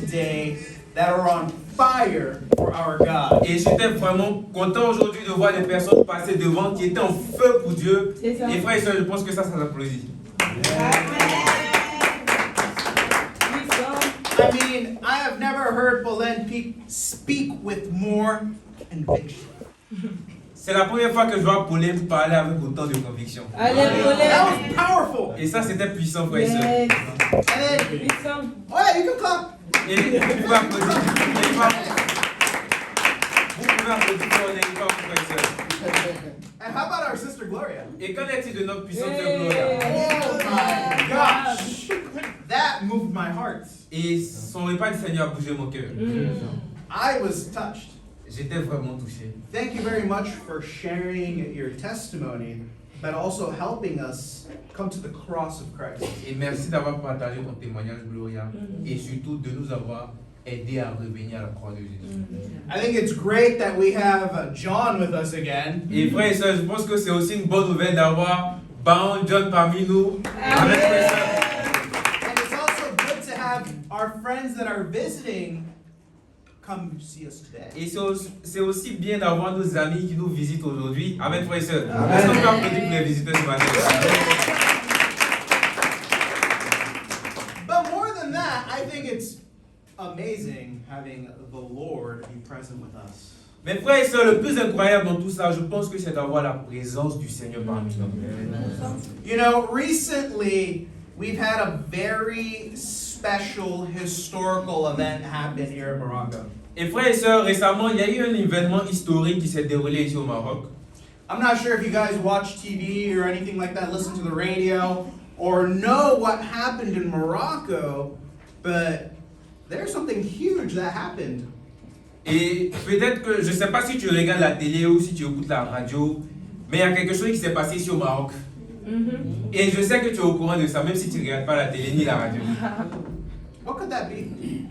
today that are on fire for our God. Et j'étais vraiment content aujourd'hui de voir des personnes passer devant qui étaient en feu pour Dieu. C'est ça. Et frères et sœurs, je pense que ça s'applaudit. I mean, I have never heard Belen speak with more conviction. C'est la première fois que je vois Pauline parler avec autant de conviction. Allez, That was powerful. Et ça, c'était puissant, frères et sœurs. Yes. And then, Puissant. oh yeah, you can clap. Et vous pouvez applaudir. Vous pouvez applaudir pour les frères et sœurs. And how about our sister Gloria? Et qu'en est-il de notre puissante Yeah. Gloria? Oh my gosh. That moved my heart. Et son repas du Seigneur a bougé mon cœur. I was touched. J'étais vraiment touché. Thank you very much for sharing your testimony, but also helping us come to the cross of Christ. Et merci d'avoir partagé ton témoignage, Gloria. Et surtout de nous avoir aidé à revenir à la croix de Jésus. I think it's great that we have John with us again. Et frères et sœurs, je pense que c'est aussi une bonne nouvelle d'avoir Baron John parmi nous. Amen, frères et sœurs. And it's also good to have our friends that are visiting come see us today. Et c'est aussi bien d'avoir nos amis qui nous visitent aujourd'hui. Amen, frères et sœurs. Est-ce qu'on peut applaudir pour les visiteurs ce matin? But more than that, I think it's amazing having the Lord be present with us. Mais frères et sœurs, le plus incroyable dans tout ça, je pense que c'est d'avoir la présence du Seigneur parmi nous. You know, recently we've had a very special historical event happen here in Morocco. Et frères et sœurs, récemment, il y a eu un événement historique qui s'est déroulé ici au Maroc. I'm not sure if you guys watch TV or anything like that, listen to the radio, or know what happened in Morocco, but there's something huge that happened. Et peut-être que, je ne sais pas si tu regardes la télé ou si tu écoutes la radio, mais il y a quelque chose qui s'est passé ici au Maroc. Et je sais que tu es au courant de ça, même si tu ne regardes pas la télé ni la radio. What could that be?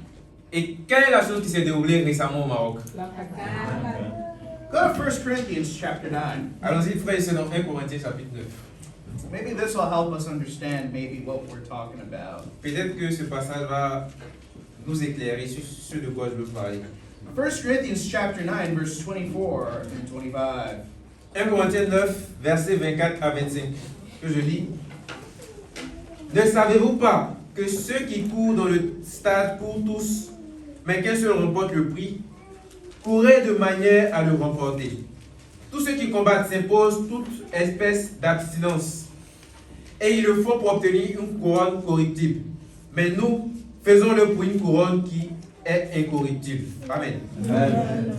Et quelle est la chose qui s'est déroulée récemment au Maroc? Go to 1 Corinthians chapter 9. Allons-y, frères et sœurs, dans 1 Corinthiens chapitre 9. Maybe this will help us understand maybe what we're talking about. Peut-être que ce passage va nous éclairer sur ce de quoi je veux parler. 1 Corinthians chapter 9, verse 24 and 25. 1 Corinthiens 9, versets 24 à 25, que je lis. Ne savez-vous pas que ceux qui courent dans le stade courent tous, mais qu'un seul remporte le prix? Courez de manière à le remporter. Tous ceux qui combattent s'imposent toute espèce d'abstinence, et ils le font pour obtenir une couronne corruptible. Mais nous faisons-le pour une couronne qui est incorruptible. Amen.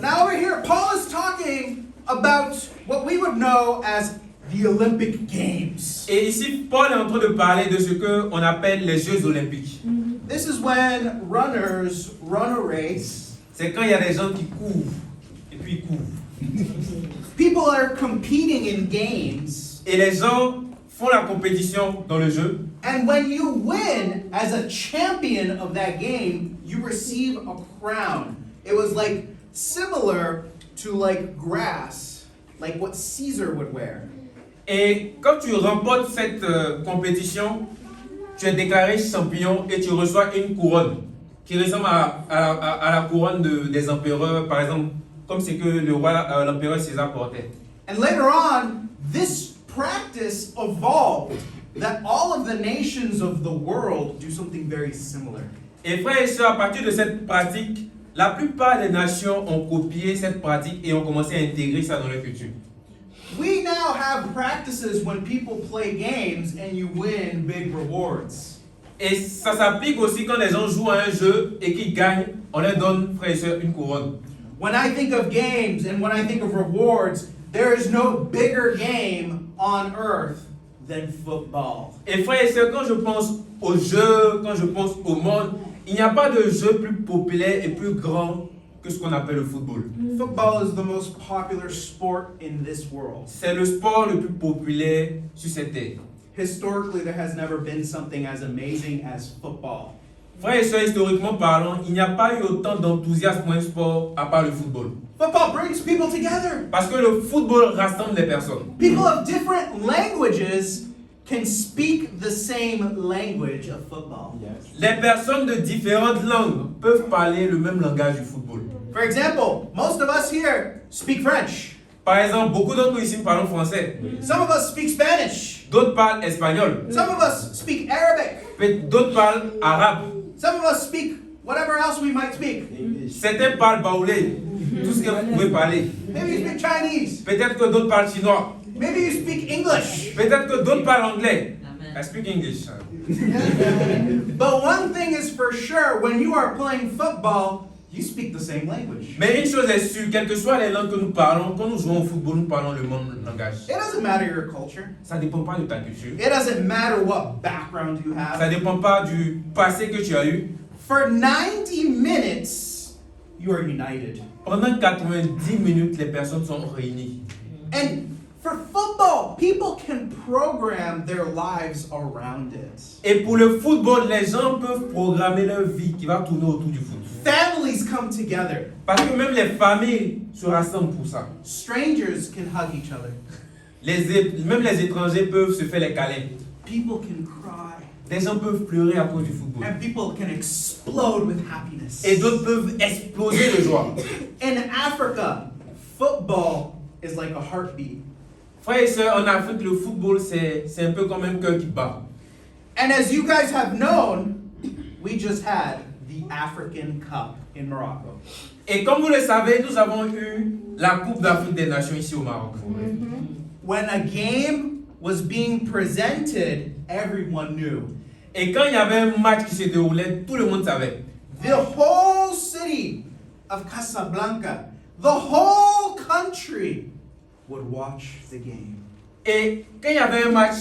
Now over here, Paul is talking about what we would know as the Olympic Games. Et ici, Paul est en train de parler de ce qu'on appelle les Jeux Olympiques. This is when runners run a race. C'est quand il y a des gens qui courent, et puis ils courent. People are competing in games. Et les gens font la compétition dans le jeu. And when you win as a champion of that game, you receive a crown. It was like similar to like grass, like what Caesar would wear. Et quand tu remportes cette compétition, tu es déclaré champion et tu reçois une couronne qui ressemble à la couronne des empereurs, par exemple, comme c'est que l'empereur César portait. And later on, this practice evolved that all of the nations of the world do something very similar. Et frères et sœurs, à partir de cette pratique, la plupart des nations ont copié cette pratique et ont commencé à intégrer ça dans leur culture. We now have practices when people play games and you win big rewards. Et ça s'applique aussi quand les gens jouent à un jeu et qu'ils gagnent, on leur donne, frères et sœurs, une couronne. When I think of games and when I think of rewards, there is no bigger game on earth than football. Et frères et sœurs, quand je pense aux jeux, quand je pense au monde, il n'y a pas de jeu plus populaire et plus grand que ce qu'on appelle le football. Football is the most popular sport in this world. C'est le sport le plus populaire sur cette terre. Historically, there has never been something as amazing as football. Frères et sœurs, historiquement parlant, il n'y a pas eu autant d'enthousiasme pour un sport à part le football. Football brings people together. Parce que le football rassemble les personnes. People of different languages can speak the same language of football. Les personnes de différentes langues peuvent parler le même langage du football. For example, most of us here speak French. Par exemple, beaucoup d'entre nous ici parlent français. Some of us speak Spanish. D'autres parlent espagnol. Some of us speak Arabic. D'autres parlent arabe. Some of us speak whatever else we might speak. Certains parlent baoulé. Tout ce que vous pouvez parler. Maybe you speak Chinese. Peut-être que d'autres parlent chinois. Maybe you speak English. Peut-être que d'autres parlent anglais. I speak English. But one thing is for sure, when you are playing football, you speak the same language. Mais une chose est sûre, quelles que soient les langues que nous parlons, quand nous jouons au football, nous parlons le même langage. It doesn't matter your culture. Ça ne dépend pas de ta culture. It doesn't matter what background you Ça have. ne dépend pas du passé que tu as eu. For 90 minutes, you are united. Pendant 90 minutes, les personnes sont réunies. And for football, people can program their lives around it. Et pour le football, les gens peuvent programmer leur vie qui va tourner autour du foot. Families come together. Parce que même les familles se rassemblent pour ça. Strangers can hug each other. Même les étrangers peuvent se faire les câlins. People can cry. Des gens peuvent pleurer à cause du football. And people can explode with happiness. Et d'autres peuvent exploser de joie. In Africa, football is like a heartbeat. Frères et sœurs, en Afrique, le football, c'est un peu comme un cœur qui bat. And as you guys have known, we just had the African Cup in Morocco. Et comme vous le savez, nous avons eu la Coupe d'Afrique des Nations ici au Maroc. When a game was being presented, everyone knew. Et quand il y avait un match qui se déroulait, tout le monde savait. The whole city of Casablanca, the whole country would watch the game. Et quand il y avait un match,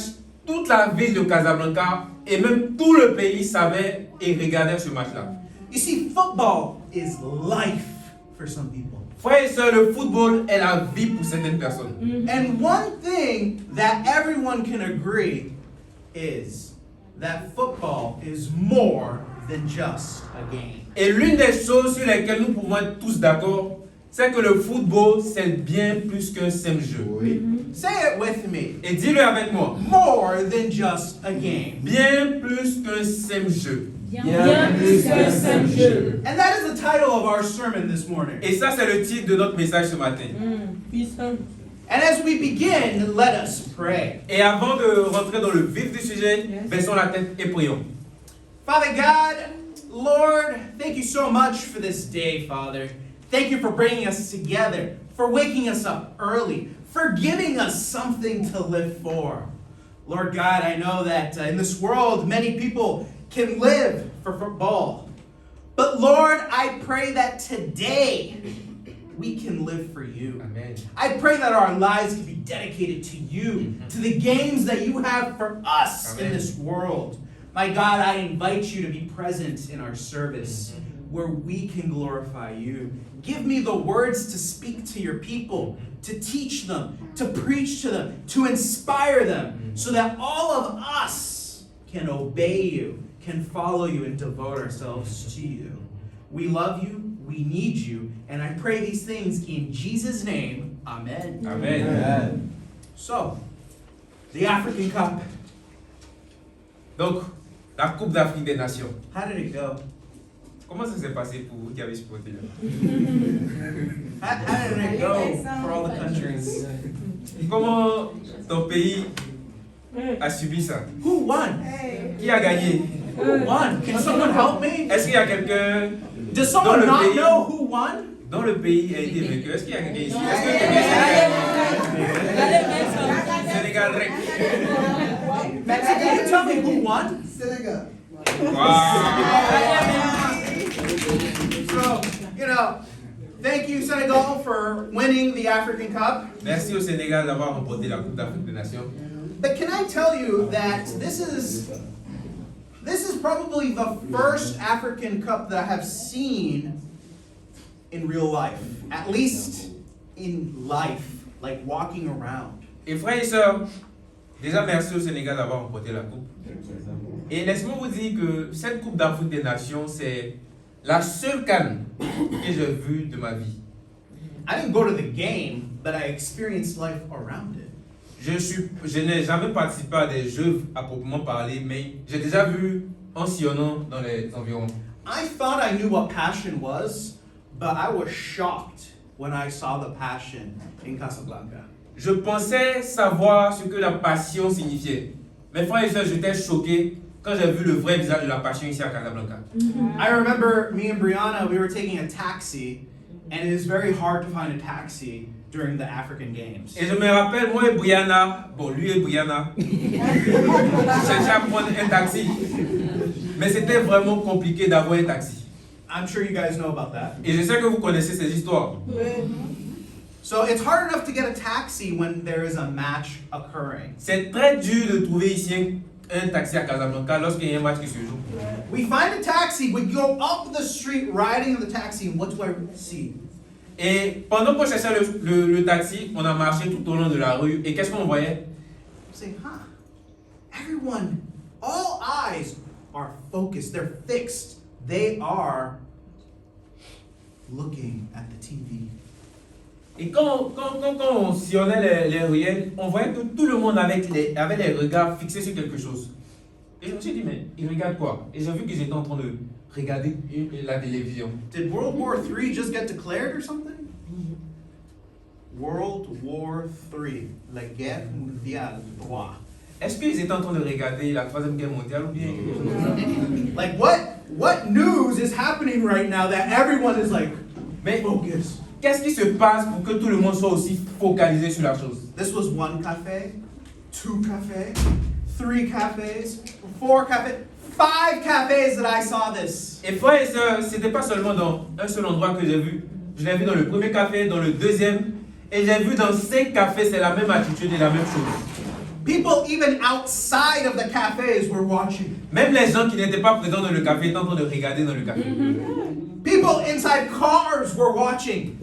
toute la ville de Casablanca et même tout le pays savait et regardait ce match-là. You see, football is life for some people. Frères et sœurs, le football est la vie pour certaines personnes. And one thing that everyone can agree is that football is more than just a game. Et l'une des choses sur lesquelles nous pouvons être tous d'accord, c'est que le football, c'est bien plus qu'un simple jeu. Say it with me. Et dis-le avec moi. More than just a game. Bien plus qu'un simple jeu. Bien plus qu'un simple jeu. And that is the title of our sermon this morning. Et ça, c'est le titre de notre message ce matin. Puissant. And as we begin, let us pray. Et avant de rentrer dans le vif du sujet, baissons la tête et prions. Father God, Lord, thank you so much for this day, Father. Thank you for bringing us together, for waking us up early, for giving us something to live for. Lord God, I know that in this world, many people can live for football. But Lord, I pray that today we can live for you. Amen. I pray that our lives can be dedicated to you, to the games that you have for us in Amen. this world. My God, I invite you to be present in our service where we can glorify you. Give me the words to speak to your people, to teach them, to preach to them, to inspire them, so that all of us can obey you, can follow you, and devote ourselves to you. We love you, we need you, and I pray these things in Jesus' name. Amen. Amen. So, the African Cup, Donc, la Coupe d'Afrique des Nations. how did it go? Comment ça s'est passé pour vous qui avez supporté là? How did it go for all the countries? Comment ton pays a subi ça? Who won? Qui a gagné? Who won? Can someone help me? Est-ce qu'il y a quelqu'un Does someone Dans le not pays. know who won? dont le pays a été vainqueur? Est-ce qu'il y a quelqu'un ici? Est-ce que quelqu'un ici? Sénégal rec. Betsy, can you tell me who won? Senegal. So, thank you, Senegal, for winning the African Cup. Merci au Sénégal d'avoir remporté la Coupe d'Afrique des Nations. But can I tell you that this is probably the first African Cup that I have seen in real life. At least in life, like walking around. Et frères et sœurs, déjà merci au Sénégal d'avoir remporté la Coupe. Et laisse-moi vous dire que cette Coupe d'Afrique des Nations, c'est la seule canne que j'ai vue de ma vie. I didn't go to the game, but I experienced life around it. Je n'ai jamais participé à des jeux à proprement parler, mais j'ai déjà vu en sillonnant dans les environs. I thought I knew what passion was, but I was shocked when I saw the passion in Casablanca. Je pensais savoir ce que la passion signifiait. Mes frères et sœurs, j'étais choqué quand j'ai vu le vrai visage de la passion ici à Casablanca. I remember me and Brianna, we were taking a taxi, and it is very hard to find a taxi during the African Games. Et je me rappelle, moi et Brianna, lui et Brianna, cherchaient à prendre un taxi. Mais c'était vraiment compliqué d'avoir un taxi. I'm sure you guys know about that. Et je sais que vous connaissez ces histoires. So it's hard enough to get a taxi when there is a match occurring. C'est très dur de trouver ici un taxi à Casablanca lorsqu'il y a un match qui se joue. We find a taxi, we go up the street riding in the taxi, and what do I see? Et pendant qu'on cherchait le taxi, on a marché tout au long de la rue. Et qu'est-ce qu'on voyait? I'm saying, everyone, all eyes are focused, they're fixed, they are looking at the TV. Et quand on sillonnait les ruelles, on voyait que tout le monde avait les regards fixés sur quelque chose. Et je me suis dit, mais ils regardent quoi? Et j'ai vu qu'ils étaient en train de regarder la télévision. Did World War III just get declared or something? World War III, la guerre mondiale 3. Est-ce qu'ils étaient en train de regarder la Troisième Guerre mondiale ou bien quelque chose comme ça? Like what news is happening right now that everyone is like, Mais focus? qu'est-ce qui se passe pour que tout le monde soit aussi focalisé sur la chose? This was 1 cafe, 2 cafes, 3 cafes, 4 cafes, 5 cafes that I saw this. Et frères et sœurs, c'était pas seulement dans un seul endroit que j'ai vu. Je l'ai vu dans le premier café, dans le deuxième, et j'ai vu dans 5 cafés, c'est la même attitude et la même chose. People even outside of the cafes were watching. Même les gens qui n'étaient pas présents dans le café étaient en train de regarder dans le café. People inside cars were watching.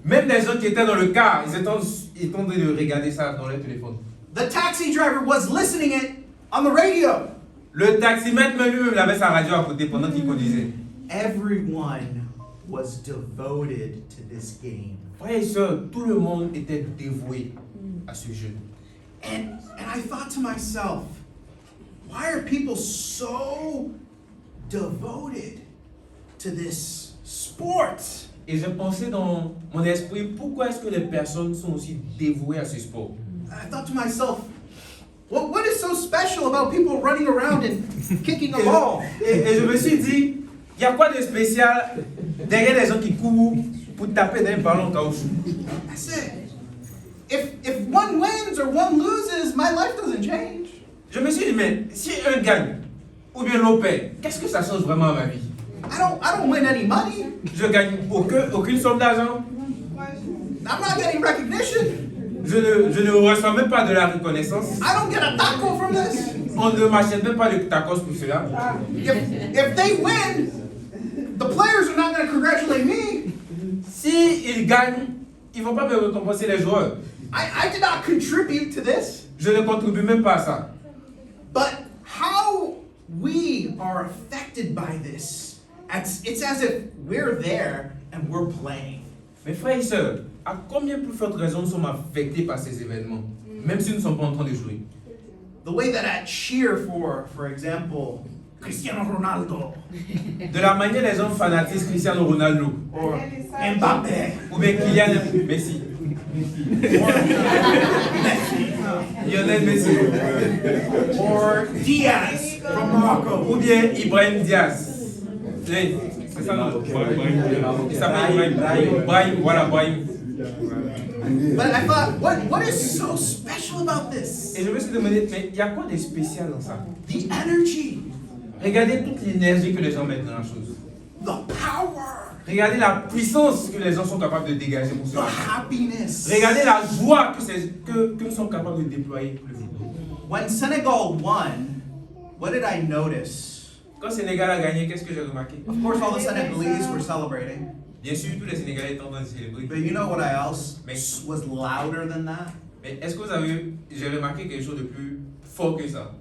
Même les gens qui étaient dans le car, ils étaient en train de regarder ça dans leur téléphone. The taxi driver was listening it on the radio. Le taximètre même lui-même avait sa radio à côté pendant qu'il conduisait. Everyone was devoted to this game. Frères et sœurs, tout le monde était dévoué à ce jeu. And I thought to myself, why are people so devoted to this sport? Et j'ai pensé dans mon esprit, pourquoi est-ce que les personnes sont aussi dévouées à ce sport? I thought to myself, what is so special about people running around and kicking a ball? Et je me suis dit, il y a quoi de spécial derrière les gens qui courent pour taper dans un ballon en caoutchouc? I said, if one wins or one loses, my life doesn't change. Je me suis dit, mais si un gagne ou bien l'autre perd, qu'est-ce que ça change vraiment à ma vie? I don't win any money. Je gagne aucune somme d'argent. I'm not getting recognition. Je ne reçois même pas de la reconnaissance. I don't get a taco from this. On ne m'achète même pas de tacos pour cela. If they win, the players are not going to congratulate me. Si ils gagnent, ils vont pas me récompenser les joueurs. I did not contribute to this. Je ne contribue même pas à ça. But how we are affected by this, it's as if we're there and we're playing. Mes frères et sœurs, à combien plus forte raison nous sommes affectés par ces événements, même si nous ne sommes pas en train de jouer? The way that I cheer for example, Cristiano Ronaldo De la manière les gens fanatisent Cristiano Ronaldo or Mbappé ou bien Kylian Messi, Lionel Messi or Diaz from Morocco. ou bien Ibrahim Diaz. Oui, c'est ça non? Il s'appelle Ibrahim, voilà Ibrahim. But I thought, what is so special about this? Et je me suis demandé, mais il y a quoi de spécial dans ça? The energy, Regardez toute l'énergie que les gens mettent dans la chose. the power, Regardez la puissance que les gens sont capables de dégager pour the cela. happiness. Regardez la joie que nous sommes capables de déployer pour le football. When Senegal won, what did I notice? Quand Sénégal a gagné, qu'est-ce que j'ai remarqué? Of course, all the Senegalese were celebrating. Bien sûr, tous les Sénégalais étaient en train de célébrer. But you know what else Mais- was louder than that? Mais est-ce que j'ai remarqué quelque chose de plus fort que ça?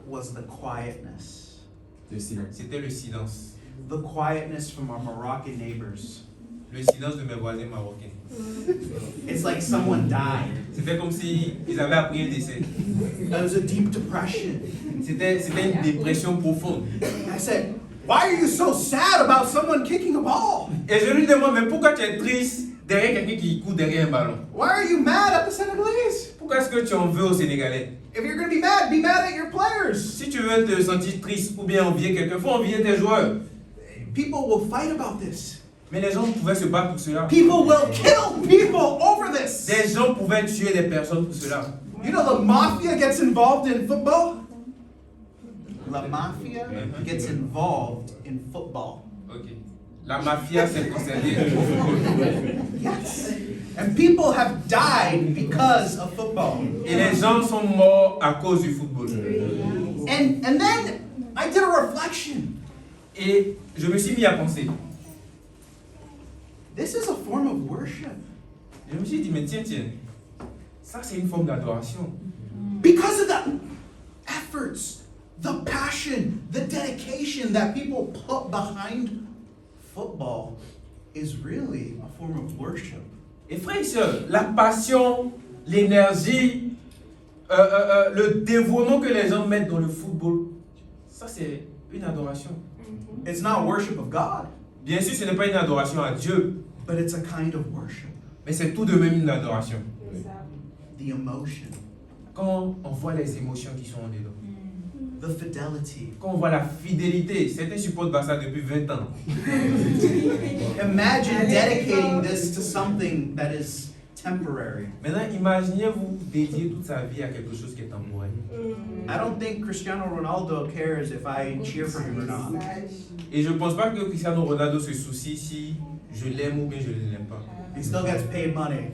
Was the quietness. C'était le silence. The quietness from our Moroccan neighbors. le silence de mes voisins marocains. It's like someone died. C'était comme si ils avaient appris un décès. That was a deep depression. C'était une dépression profonde. I said, why are you so sad about someone kicking a ball? Et je lui demande, mais pourquoi tu es triste derrière quelqu'un qui court derrière un ballon? Why are you mad at the Senegalese? Pourquoi est-ce que tu en veux aux Sénégalais? If you're going to be mad at your players. Si tu veux te sentir triste ou bien envier quelqu'un, faut envier tes joueurs. People will fight about this. Mais les gens pouvaient se battre pour cela. People will kill people over this. Des gens pouvaient tuer des personnes pour cela. You know the mafia gets involved in football? La mafia gets involved in football. Ok. La mafia s'est concernée au football. Yes. And people have died because of football. Et les gens sont morts à cause du football. And then I did a reflection. Et je me suis mis à penser. This is a form of worship. Je me suis dit, mais tiens, ça c'est une forme d'adoration. Because of the efforts, the passion, the dedication that people put behind football is really a form of worship. Et frères et sœurs, la passion, l'énergie, le dévouement que les gens mettent dans le football, ça c'est une adoration. It's not worship of God, Bien sûr, ce n'est pas une adoration à Dieu, but it's a kind of worship. mais c'est tout de même une adoration. The emotion, Quand on voit les émotions qui sont dedans, the fidelity. quand on voit la fidélité, certains supportent Barça depuis 20 ans. Imagine dedicating this to something that is temporary. Maintenant, imaginez-vous dédier toute sa vie à quelque chose qui est temporaire. I don't think Cristiano Ronaldo cares if I cheer for him or not. Et je ne pense pas que Cristiano Ronaldo se soucie si je l'aime ou bien je ne l'aime pas. He still gets paid money.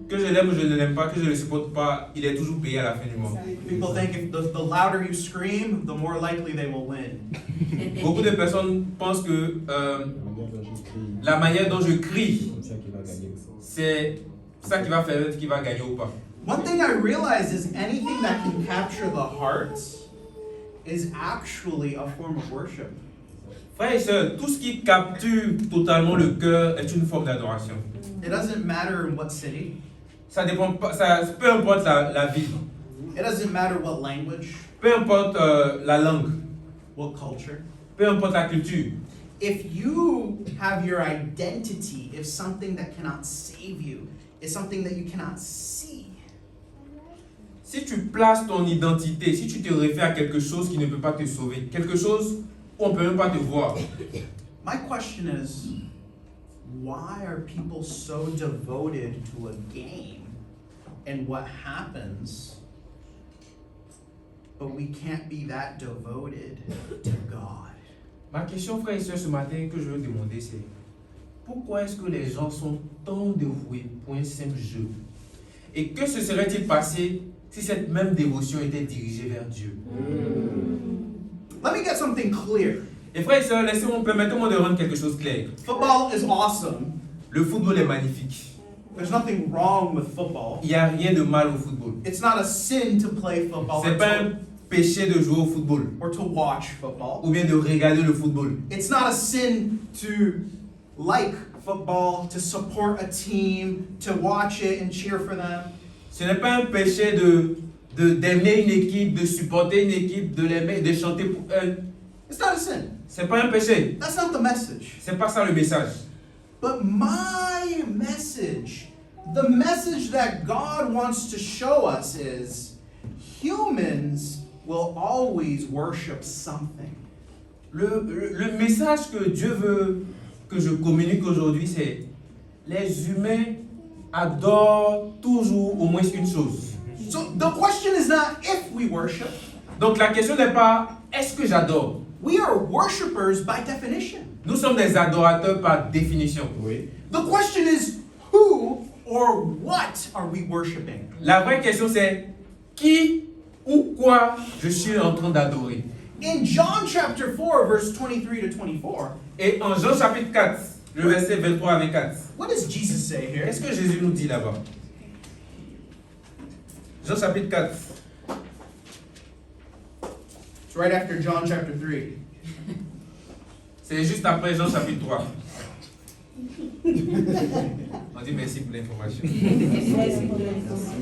Que je l'aime ou je ne l'aime pas, que je ne le supporte pas, il est toujours payé à la fin du mois. People think if the louder you scream, the more likely they will win. Beaucoup de personnes pensent que la manière dont je crie, c'est ça qui va faire qui va gagner ou pas. One thing I realized is anything that can capture the heart is actually a form of worship. Frères et sœurs, tout ce qui capture totalement le cœur est une forme d'adoration. It doesn't matter in what city. Ça dépend pas, peu importe la ville, It doesn't matter what language, peu importe la langue, what culture. peu importe la culture. If you have your identity, if something that cannot save you is something that you cannot see, Si tu places ton identité, si tu te réfères à quelque chose qui ne peut pas te sauver, quelque chose où on ne peut même pas te voir, my question is, why are people so devoted to a game and what happens, but we can't be that devoted to God? ma question, frères et sœurs, ce matin que je veux demander, c'est pourquoi est-ce que les gens sont tant dévoués pour un simple jeu? Et que se serait-il passé si cette même dévotion était dirigée vers Dieu? Let me get something clear. Et frères et sœurs, permettez-moi de rendre quelque chose clair. Football is awesome. Le football est magnifique. There's nothing wrong with football. Il n'y a rien de mal au football. It's not a sin to play football C'est pas un péché de jouer au football or to watch football. ou bien de regarder le football. It's not a sin to like football, to support a team, to watch it and cheer for them. Ce n'est pas un péché d'aimer une équipe, de supporter une équipe, de l'aimer, de chanter pour elle. It's not a sin. C'est pas un péché. That's not the message. C'est pas ça le message. But my message, the message that God wants to show us is humans will always worship something. Le message que Dieu veut que je communique aujourd'hui, c'est les humains adorent toujours au moins une chose. So the question is not if we worship. Donc la question n'est pas est-ce que j'adore. We are worshipers by definition. Nous sommes des adorateurs par définition. The question is who or what are we worshiping? La vraie question c'est qui ou quoi je suis en train d'adorer. In John chapter 4 verse 23 to 24, Et en Jean chapitre 4, le verset 23 à 24, what does Jesus say here? qu'est-ce que Jésus nous dit là-bas? Jean chapitre 4. It's right after John chapter 3. C'est juste après Jean chapitre 3. On dit merci pour l'information.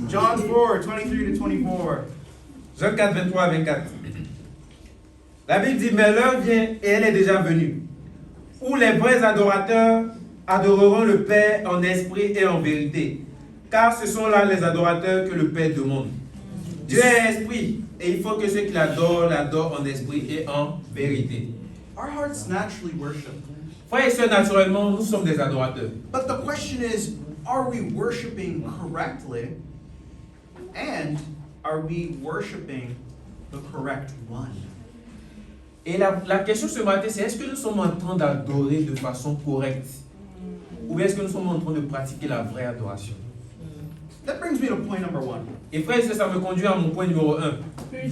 John 4, 23 to 24. Jean 4, 23 à 24. La Bible dit, mais l'heure vient et elle est déjà venue, où les vrais adorateurs adoreront le Père en esprit et en vérité, car ce sont là les adorateurs que le Père demande. Dieu est esprit, et il faut que ceux qui l'adorent en esprit et en vérité. Our hearts naturally worship. Frères et sœurs, naturellement, nous sommes des adorateurs. But the question is, are we worshiping correctly? And are we worshiping the correct one? Et la question ce matin, c'est est-ce que nous sommes en train d'adorer de façon correcte? Ou bien est-ce que nous sommes en train de pratiquer la vraie adoration? That brings me to point number 1. Et frères et sœurs, ça me conduit à mon point numéro 1.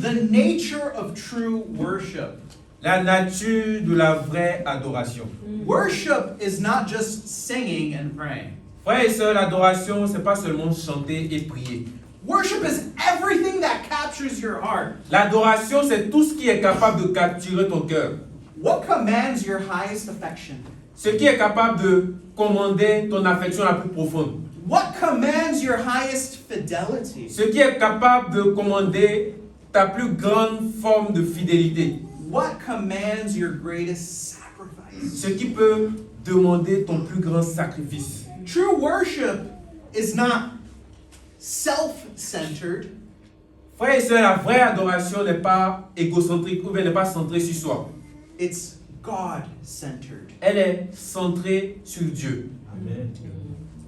The nature of true worship. La nature de la vraie adoration. Worship is not just singing and praying. Frères et sœurs, l'adoration, c'est pas seulement chanter et prier. Worship is everything that captures your heart. L'adoration, c'est tout ce qui est capable de capturer ton cœur. What commands your highest affection? Ce qui est capable de commander ton affection la plus profonde. What commands your highest fidelity? Ce qui est capable de commander ta plus grande forme de fidélité. What commands your greatest sacrifice? Ce qui peut demander ton plus grand sacrifice. True worship is not self-centered. Frères et sœurs, la vraie adoration n'est pas égocentrique ou bien n'est pas centrée sur soi. It's God-centered. Elle est centrée sur Dieu. Amen.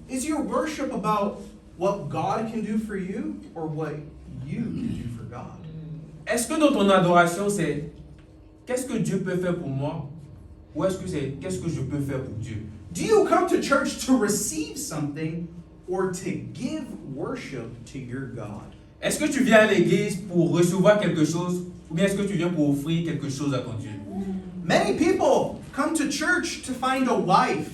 Is your worship about what God can do for you or what you can do for God? Est-ce que dans ton adoration, c'est qu'est-ce que Dieu peut faire pour moi? Ou est-ce que c'est qu'est-ce que je peux faire pour Dieu? Do you come to church to receive something or to give worship to your God? Est-ce que tu viens à l'église pour recevoir quelque chose ou bien est-ce que tu viens pour offrir quelque chose à ton Dieu? Many people come to church to find a wife,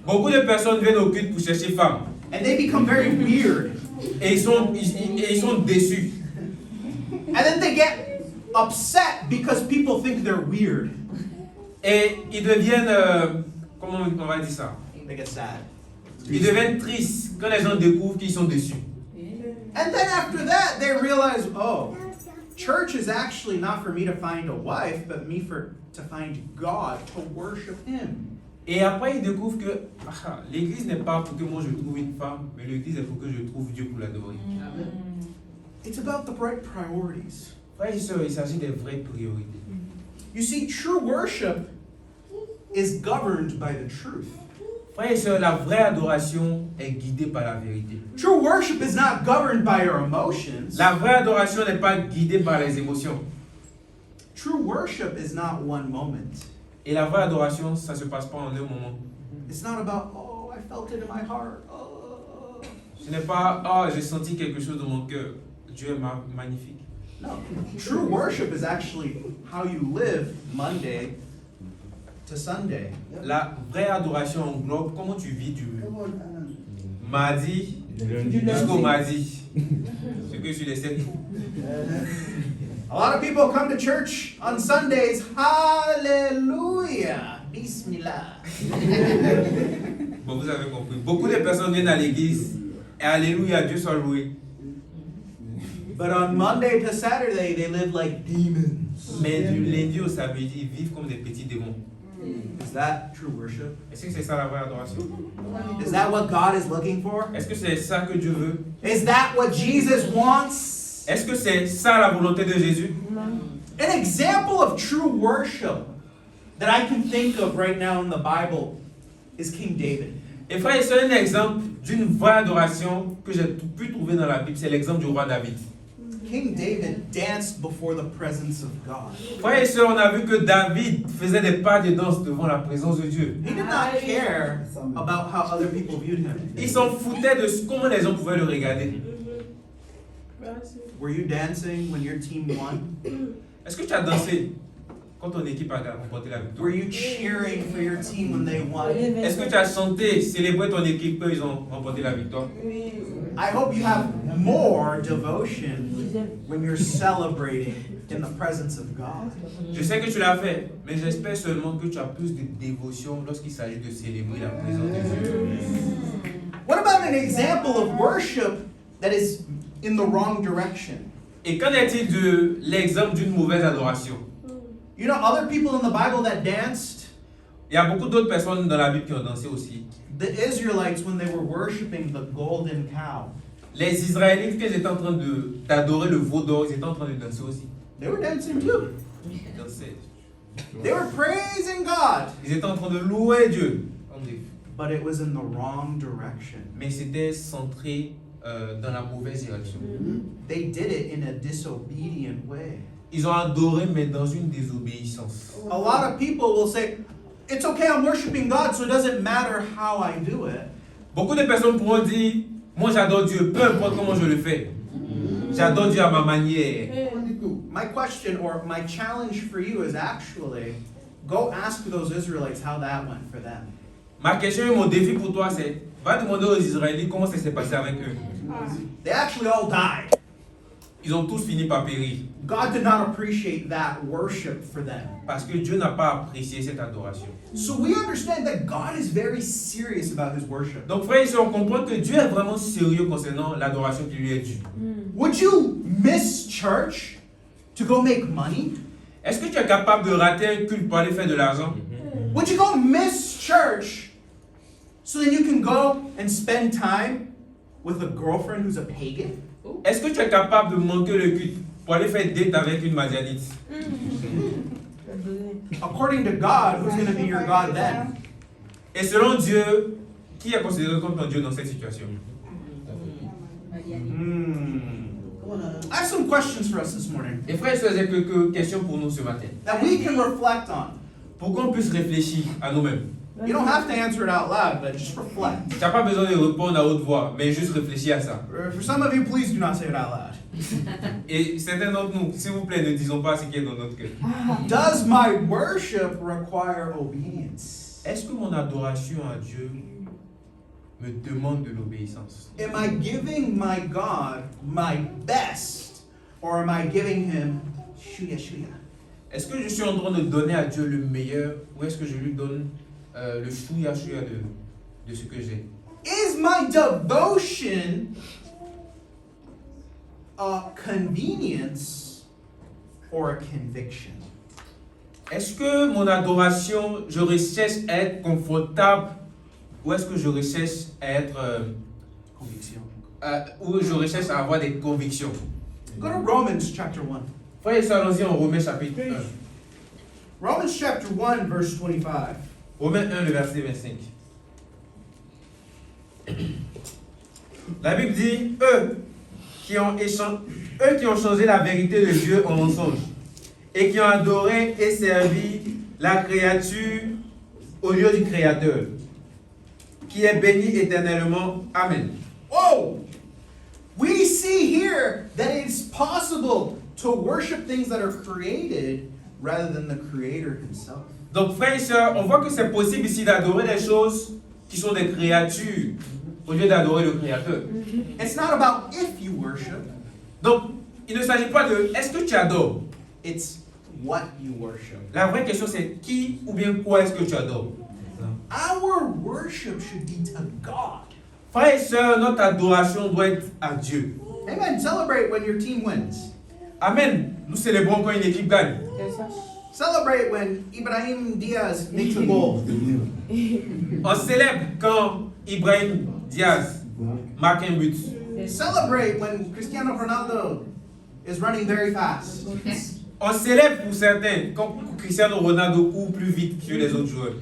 Beaucoup de personnes viennent au culte pour chercher femme and they become very weird. et ils sont déçus. And then they get upset because people think they're weird. Et ils deviennent, comment on va dire ça? They get sad. Ils deviennent tristes quand les gens découvrent qu'ils sont déçus. And then after that, they realize, oh, church is actually not for me to find a wife, but me to find God, to worship Him. Et après, ils découvrent que l'église n'est pas pour que moi je trouve une femme, mais l'église est pour que je trouve Dieu pour l'adorer. It's about the right priorities. Frères et sœurs, il s'agit des vraies priorités. You see, true worship is governed by the truth. Frères et sœurs, la vraie adoration est guidée par la vérité. True worship is not governed by your emotions. La vraie adoration n'est pas guidée par les émotions. True worship is not one moment. Et la vraie adoration, ça ne se passe pas en un moment. It's not about, oh, I felt it in my heart. Oh. Ce n'est pas, j'ai senti quelque chose dans mon cœur. Dieu est magnifique. No. True worship is actually how you live Monday to Sunday. La vraie adoration englobe comment tu vis du mardi jusqu'au mardi. Ce que je les sais. A lot of people come to church on Sundays. Hallelujah. Bismillah. Bon, vous avez compris. Beaucoup de personnes viennent à l'église et alléluia, Dieu soit loué. But on Monday to Saturday, they live like demons. Mais du lundi au samedi, ils vivent comme des petits démons. Is that true worship? Est-ce que c'est ça la vraie adoration? Is that what God is looking for? Est-ce que c'est ça que Dieu veut? Is that what Jesus wants? Est-ce que c'est ça la volonté de Jésus? An example of true worship that I can think of right now in the Bible is King David. Et frère, c'est un exemple d'une vraie adoration que j'ai pu trouver dans la Bible. C'est l'exemple du roi David. King David danced before the presence of God. Frères et sœurs, on a vu que David faisait des pas de danse devant la présence de Dieu. He did not care about how other people viewed him. Il s'en foutait de comment les gens pouvaient le regarder. Were you dancing when your team won? Est-ce que tu as dansé quand ton équipe a remporté la victoire? Were you cheering for your team when they won? Est-ce que tu as chanté, célébré ton équipe quand ils ont remporté la victoire? I hope you have more devotion when you're celebrating in the presence of God. Je sais que tu l'as fait, mais j'espère seulement que tu as plus de dévotion lorsqu'il s'agit de célébrer la présence de Dieu. What about an example of worship that is in the wrong direction? Et qu'en est-il de l'exemple d'une mauvaise adoration? You know, other people in the Bible that danced, Il y a beaucoup d'autres personnes dans la Bible qui ont dansé aussi. the Israelites when they were worshiping the golden cow, Les Israélites, quand ils étaient en train d'adorer le veau d'or, ils étaient en train de danser aussi. they were dancing too. Ils dansaient. They were praising God, Ils étaient en train de louer Dieu. but it was in the wrong direction. Mais c'était centré dans la mauvaise direction. They did it in a disobedient way. Ils ont adoré, mais dans une désobéissance. A lot of people will say, it's okay, I'm worshiping God, so it doesn't matter how I do it. Beaucoup de personnes pourront dire, moi j'adore Dieu, peu importe comment je le fais. J'adore Dieu à ma manière. My question or my challenge for you is actually go ask those Israelites how that went for them. Ma question et mon défi pour toi, c'est, va demander aux Israélites comment ça s'est passé avec eux. They actually all died. Ils ont tous fini par périr. God did not appreciate that worship for them. Parce que Dieu n'a pas apprécié cette adoration. So we understand that God is very serious about his worship. Donc frères et sœurs, on comprend que Dieu est vraiment sérieux concernant l'adoration qui lui est due. Would you miss church to go make money? Est-ce que tu es capable de rater un culte pour aller faire de l'argent? Would you go miss church so that you can go and spend time with a girlfriend who's a pagan? Est-ce que tu es capable de manquer le culte pour aller faire date avec une Madianite? According to God, who's going to be your God then? Et selon Dieu, qui est considéré comme ton Dieu dans cette situation? I have some questions for us this morning Et frères et sœurs, j'ai quelques questions pour nous ce matin. that we can reflect on. Pour qu'on puisse réfléchir à nous-mêmes. You don't have to answer it out loud, but just reflect. Tu n'as pas besoin de répondre à haute voix, mais juste réfléchir à ça. For some of you, please do not say it out loud. Et certains d'entre nous, s'il vous plaît, ne disons pas ce qui est dans notre cœur. Does my worship require obedience? Est-ce que mon adoration à Dieu me demande de l'obéissance? Am I giving my God my best, or am I giving him shuya shuya? Est-ce que je suis en train de donner à Dieu le meilleur ou est-ce que je lui donne le chouïa chouïa de ce que j'ai? Is my devotion a convenience or a conviction? Est-ce que mon adoration, je recherche à être confortable ou est-ce que je recherche à être... ou je recherche à avoir des convictions? Go to Romans chapter 1. Frères et sœurs, allons-y en Romains chapitre 1. Romans chapter 1, verse 25. Romains 1, le verset 25. La Bible dit, eux qui ont changé la vérité de Dieu en mensonge et qui ont adoré et servi la créature au lieu du Créateur, qui est béni éternellement. Amen. Oh! We see here that it's possible to worship things that are created rather than the Creator Himself. Donc, frères et sœurs, on voit que c'est possible ici d'adorer des choses qui sont des créatures au lieu d'adorer le Créateur. It's not about if you worship, Donc, il ne s'agit pas de est-ce que tu adores. it's what you worship. La vraie question c'est qui ou bien quoi est-ce que tu adores. Our worship should be to God. Frères et sœurs, notre adoration doit être à Dieu. Amen. Celebrate when your team wins. Amen. Nous célébrons quand une équipe gagne. Celebrate when Ibrahim Diaz makes a goal. On célèbre quand Ibrahim Diaz marque un but. Celebrate when Cristiano Ronaldo is running very fast. On célèbre pour certains quand Cristiano Ronaldo court plus vite que les autres joueurs.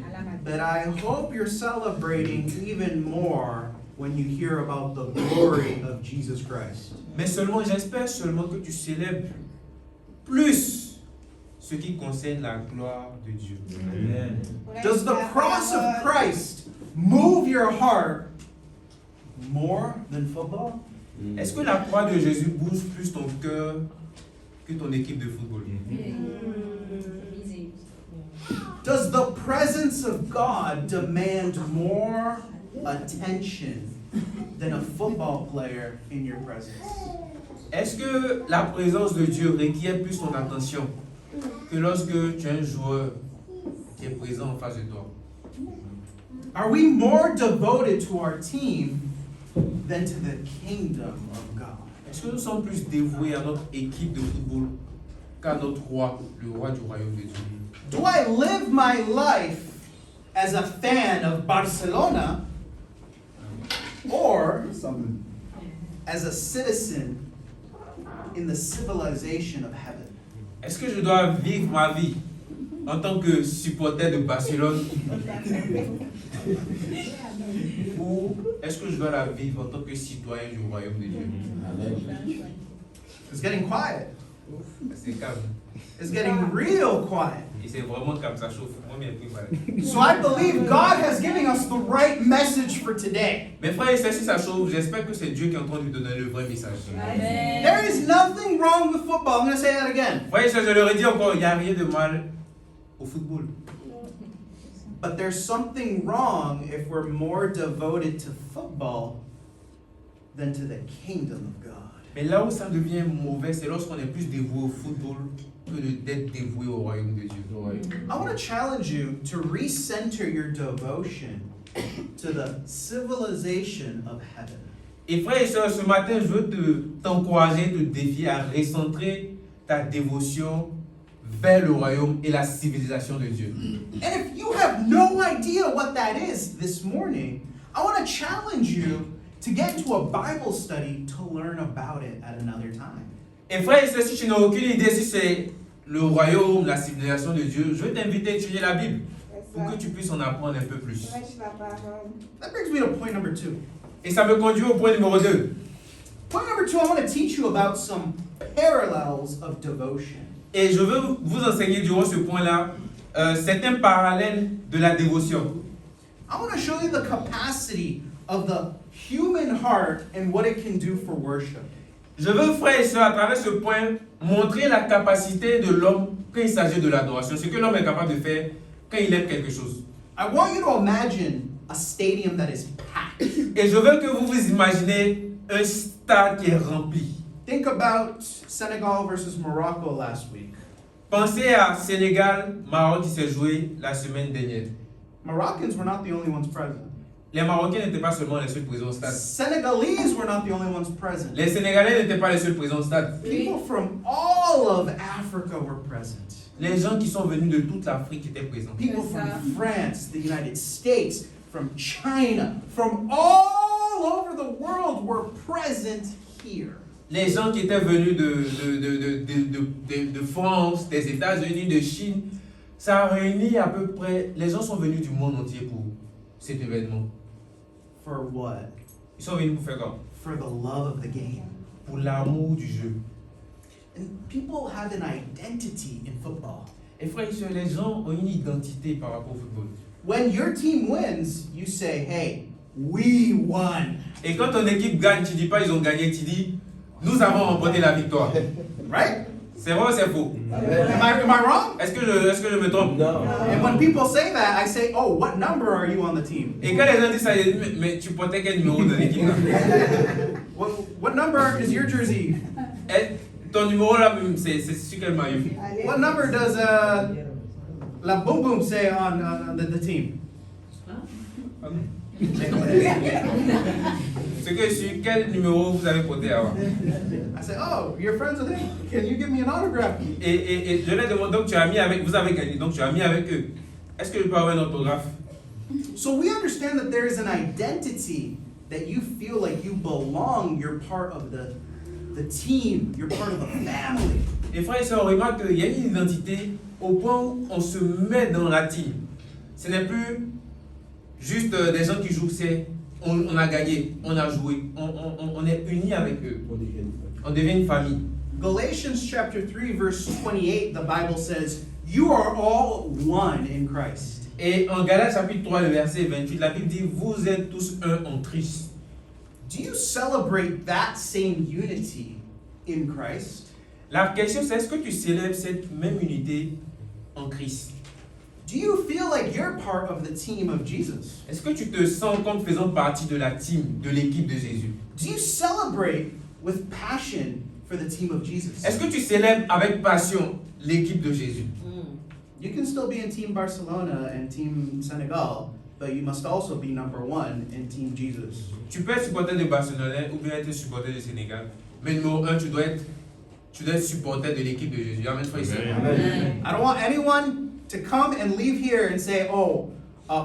But I hope you're celebrating even more when you hear about the glory of Jesus Christ. Mais seulement, j'espère seulement que tu célèbres plus ce qui concerne la gloire de Dieu. Amen. Does the cross of Christ move your heart more than football? Est-ce que la croix de Jésus bouge plus ton cœur que ton équipe de football. Does the presence of God demand more attention than a football player in your presence? Est-ce que la présence de Dieu requiert plus ton attention que lorsque tu as un joueur qui est présent en face de toi? Are we more devoted to our team than to the kingdom of God? Est-ce que nous sommes plus dévoués à notre équipe de football qu'à notre roi, le roi du royaume de Dieu? Do I live my life as a fan of Barcelona or as a citizen in the civilization of heaven? Est-ce que je dois vivre ma vie en tant que supporter de Barcelone ou est-ce que je dois la vivre en tant que citoyen du royaume de Dieu? It's getting quiet. C'est calme. It's getting real quiet. Et c'est vraiment calme, ça chauffe. Moi, bien préparé. So I believe God has given us the right message for today. Mes frères et sœurs, si ça chauffe, j'espère que c'est Dieu qui est en train de lui donner le vrai message. Amen. There is nothing wrong with football. I'm going to say that again. Frères et sœurs, je leur ai dit encore, il n'y a rien de mal au football. But there's something wrong if we're more devoted to football than to the kingdom of God. Mais là où ça devient mauvais, c'est lorsqu'on est plus dévoué au football que d'être dévoué au royaume de Dieu. I want to challenge you to recenter your devotion to the civilization of heaven. Et frères et sœurs, ce matin, je veux t'encourager, te défier à recentrer ta dévotion vers le royaume et la civilisation de Dieu. And if you have no idea what that is this morning, I want to challenge you to get into a Bible study to learn about it at another time. Et frères et sœurs, si tu n'as aucune idée si c'est le royaume, la civilisation de Dieu, je veux t'inviter à étudier la Bible pour que tu puisses en apprendre un peu plus. That brings me to point number 2. Et ça me conduit au point numéro 2. Point number 2, I want to teach you about some parallels of devotion. Et je veux vous enseigner durant ce point-là certains parallèles de la dévotion. I want to show you the capacity of the human heart and what it can do for worship. Je veux, frères et sœurs, à travers ce point, montrer la capacité de l'homme quand il s'agit de l'adoration, ce que l'homme est capable de faire quand il aime quelque chose. I want you to imagine a stadium that is packed. Et je veux que vous vous imaginez un stade qui est rempli. Think about Senegal versus Morocco last week. Pensez à Sénégal, Maroc qui s'est joué la semaine dernière. Moroccans were not the only ones present. Les Marocains n'étaient pas seulement les seuls présents au stade. Senegalese were not the only ones present. Les Sénégalais n'étaient pas les seuls présents au stade. People from all of Africa were present. Les gens qui sont venus de toute l'Afrique étaient présents. People from France, the United States, from China, from all over the world were present here. Les gens qui étaient venus de France, des États-Unis, de Chine, ça a réuni à peu près. Les gens sont venus du monde entier pour cet événement. For what? Ils sont venus pour faire quoi? For the love of the game. Pour l'amour du jeu. And people have an identity in football. Et frères et sœurs, les gens ont une identité par rapport au football. When your team wins, you say, hey, we won. Et quand ton équipe gagne, tu dis pas ils ont gagné, tu dis nous avons remporté la victoire. Right? C'est vrai ou c'est faux? Am I wrong? Est-ce que je me trompe? Non. And when people say that, I say, oh, what number are you on the team? Et quand les gens disent ça, ils disent mais tu portais quel numéro de l'équipe là? What number is your jersey? Et ton numéro là, c'est sur quel maillot? What number does La Boom Boom say on the team? C'est que sur quel numéro vous avez porté avant? I say, oh, you're friends with him? Can you give me an autograph? Et je leur demande, donc tu as mis avec, vous avez gagné, donc tu as mis avec eux. Est-ce que je peux avoir un autographe? So we understand that there is an identity that you feel like you belong. You're part of the team. You're part of the family. Et frères et sœurs, on remarque qu'il y a une identité au point où on se met dans la team. Ce n'est plus juste des gens qui jouent, c'est on a gagné, on a joué, on est unis avec eux. On devient une famille. Galatians chapter 3 verse 28, the Bible says, you are all one in Christ. Et en Galates chapitre 3, le verset 28, la Bible dit, vous êtes tous un en Christ. Do you celebrate that same unity in Christ? La question c'est est-ce que tu célèbres cette même unité en Christ? Do you feel like you're part of the team of Jesus? Est-ce que tu te sens comme faisant partie de la team, de l'équipe de Jésus? Do you celebrate with passion for the team of Jesus? Est-ce que tu célèbres avec passion l'équipe de Jésus? You can still be in Team Barcelona and Team Senegal, but you must also be number one in Team Jesus. Tu peux être supporter de Barcelone ou bien être supporter du Sénégal. Mais numéro un, tu dois être supporter de l'équipe de Jésus. Amen, frère et sœur. I don't want anyone to come and leave here and say, oh,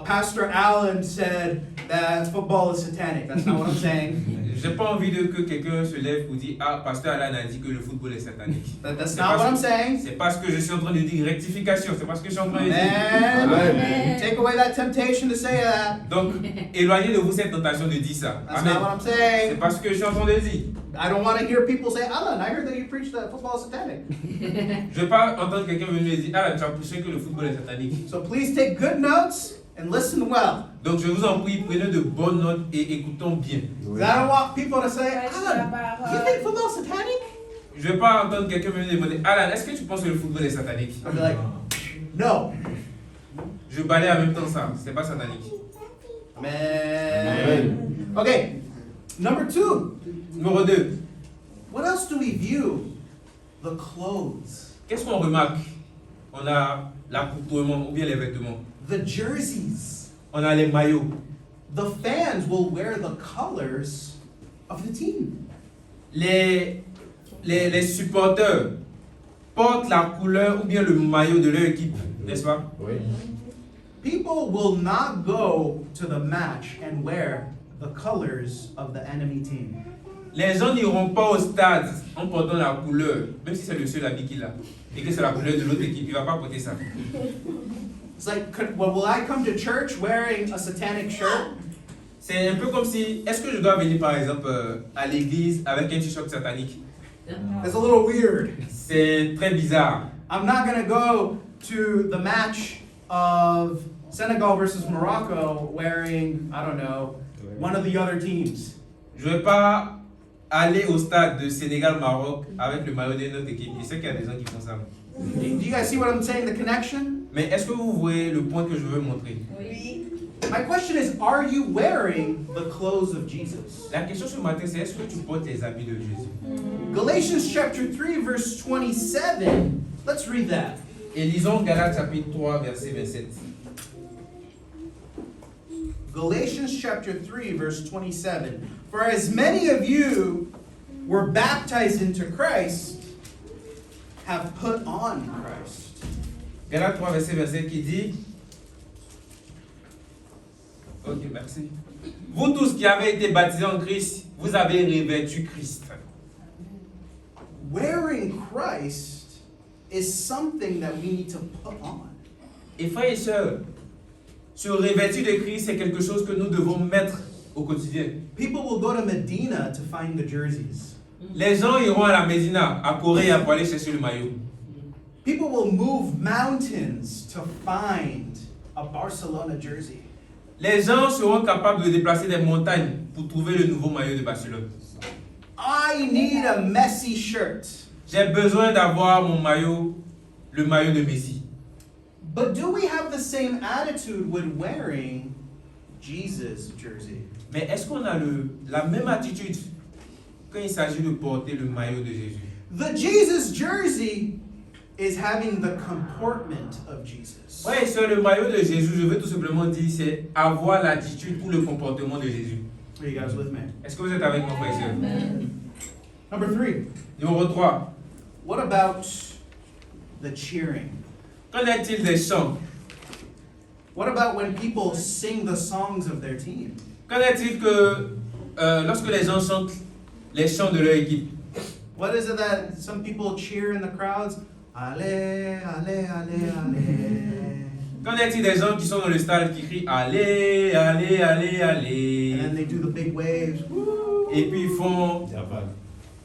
Pastor Allen said that football is satanic. That's not what I'm saying. J'ai pas envie que quelqu'un se lève pour dire ah pasteur Alan a dit que le football est satanique. That's C'est not pas what I'm ce- saying. C'est pas ce que je suis en train de dire. Rectification, c'est pas ce que je suis en train de dire. Amen. Take away that temptation to say that. Donc, éloignez de vous cette tentation de dire ça. That's Amen. not what I'm C'est saying. pas ce que je suis en train de dire. I don't want to hear people say, Alan, I heard that you preached that football is satanic. Je veux pas entendre quelqu'un venir me dire ah tu as prêché que le football est satanique. So please take good notes and listen well. Donc je vous en prie, prenez de bonnes notes et écoutons bien. 'Cause I don't want people to say, Alan, you think football is satanic? Je veux pas entendre quelqu'un me demander Alan, est-ce que tu penses que le football est satanique? I'll be like, no. Je balaye en même temps ça, c'est pas satanique. Amen. Okay, number 2. Numéro 2, What else do we view? The clothes, qu'est-ce qu'on remarque? On a l'accoutrement ou bien les vêtements. the jerseys. On a les maillots. The fans will wear the colors of the team. Les supporters portent la couleur ou bien le maillot de leur équipe, n'est-ce pas? People will not go to the match and wear the colors of the enemy team. Les gens n'iront pas au stade en portant la couleur, même si c'est le seul habit qu'il a, et que c'est la couleur de l'autre équipe, il va pas porter ça. It's like, will I come to church wearing a satanic shirt? C'est un peu comme si, est-ce que je dois venir par exemple à l'église avec un t-shirt satanique? It's a little weird. C'est très bizarre. I'm not going to go to the match of Senegal versus Morocco wearing, I don't know, one of the other teams. Je ne vais pas aller au stade de Sénégal-Maroc avec le maillot de notre équipe. Je sais qu'il y a des gens qui font ça. Do you guys see what I'm saying, the connection? Mais est-ce que vous voyez le point que je veux montrer? My question is, are you wearing the clothes of Jesus? La question ce matin, c'est est-ce que tu portes les habits de Jésus? Galatians chapter 3 verse 27. Let's read that. Et lisons Galates chapitre 3, verset 27. Galatians chapter 3 verse 27. For as many of you were baptized into Christ, have put on Christ. Galates 3, verset 27 qui dit. Ok, merci. Vous tous qui avez été baptisés en Christ, vous avez revêtu Christ. Wearing Christ is something that we need to put on. Et frères et sœurs, se revêtir de Christ, c'est quelque chose que nous devons mettre au quotidien. People will go to Medina to find the jerseys. Les gens iront à la Médina, à Corée, pour aller chercher le maillot. People will move mountains to find a Barcelona jersey. Les gens seront capables de déplacer des montagnes pour trouver le nouveau maillot de Barcelone. I need a Messi shirt. J'ai besoin d'avoir mon maillot, le maillot de Messi. But do we have the same attitude when wearing Jesus' jersey? Mais est-ce qu'on a la même attitude quand il s'agit de porter le maillot de Jésus? The Jesus jersey is having the comportment of Jesus. Oui, sur le maillot de Jésus, je veux tout simplement dire, c'est avoir l'attitude ou le comportement de Jésus. Are you guys with me? Est-ce que vous êtes avec mon frère et sœur? Number 3. Numéro 3. What about the cheering? Qu'en est-il des chants? What about when people sing the songs of their team? Qu'en est-il que lorsque les gens chantent les chants de leur équipe? What is it that some people cheer in the crowds? Allez, allez, allez, allez. Qu'en est-il des gens qui sont dans le stade qui crient allez, allez, allez, allez? And then they do the big waves. Woo. Et puis ils font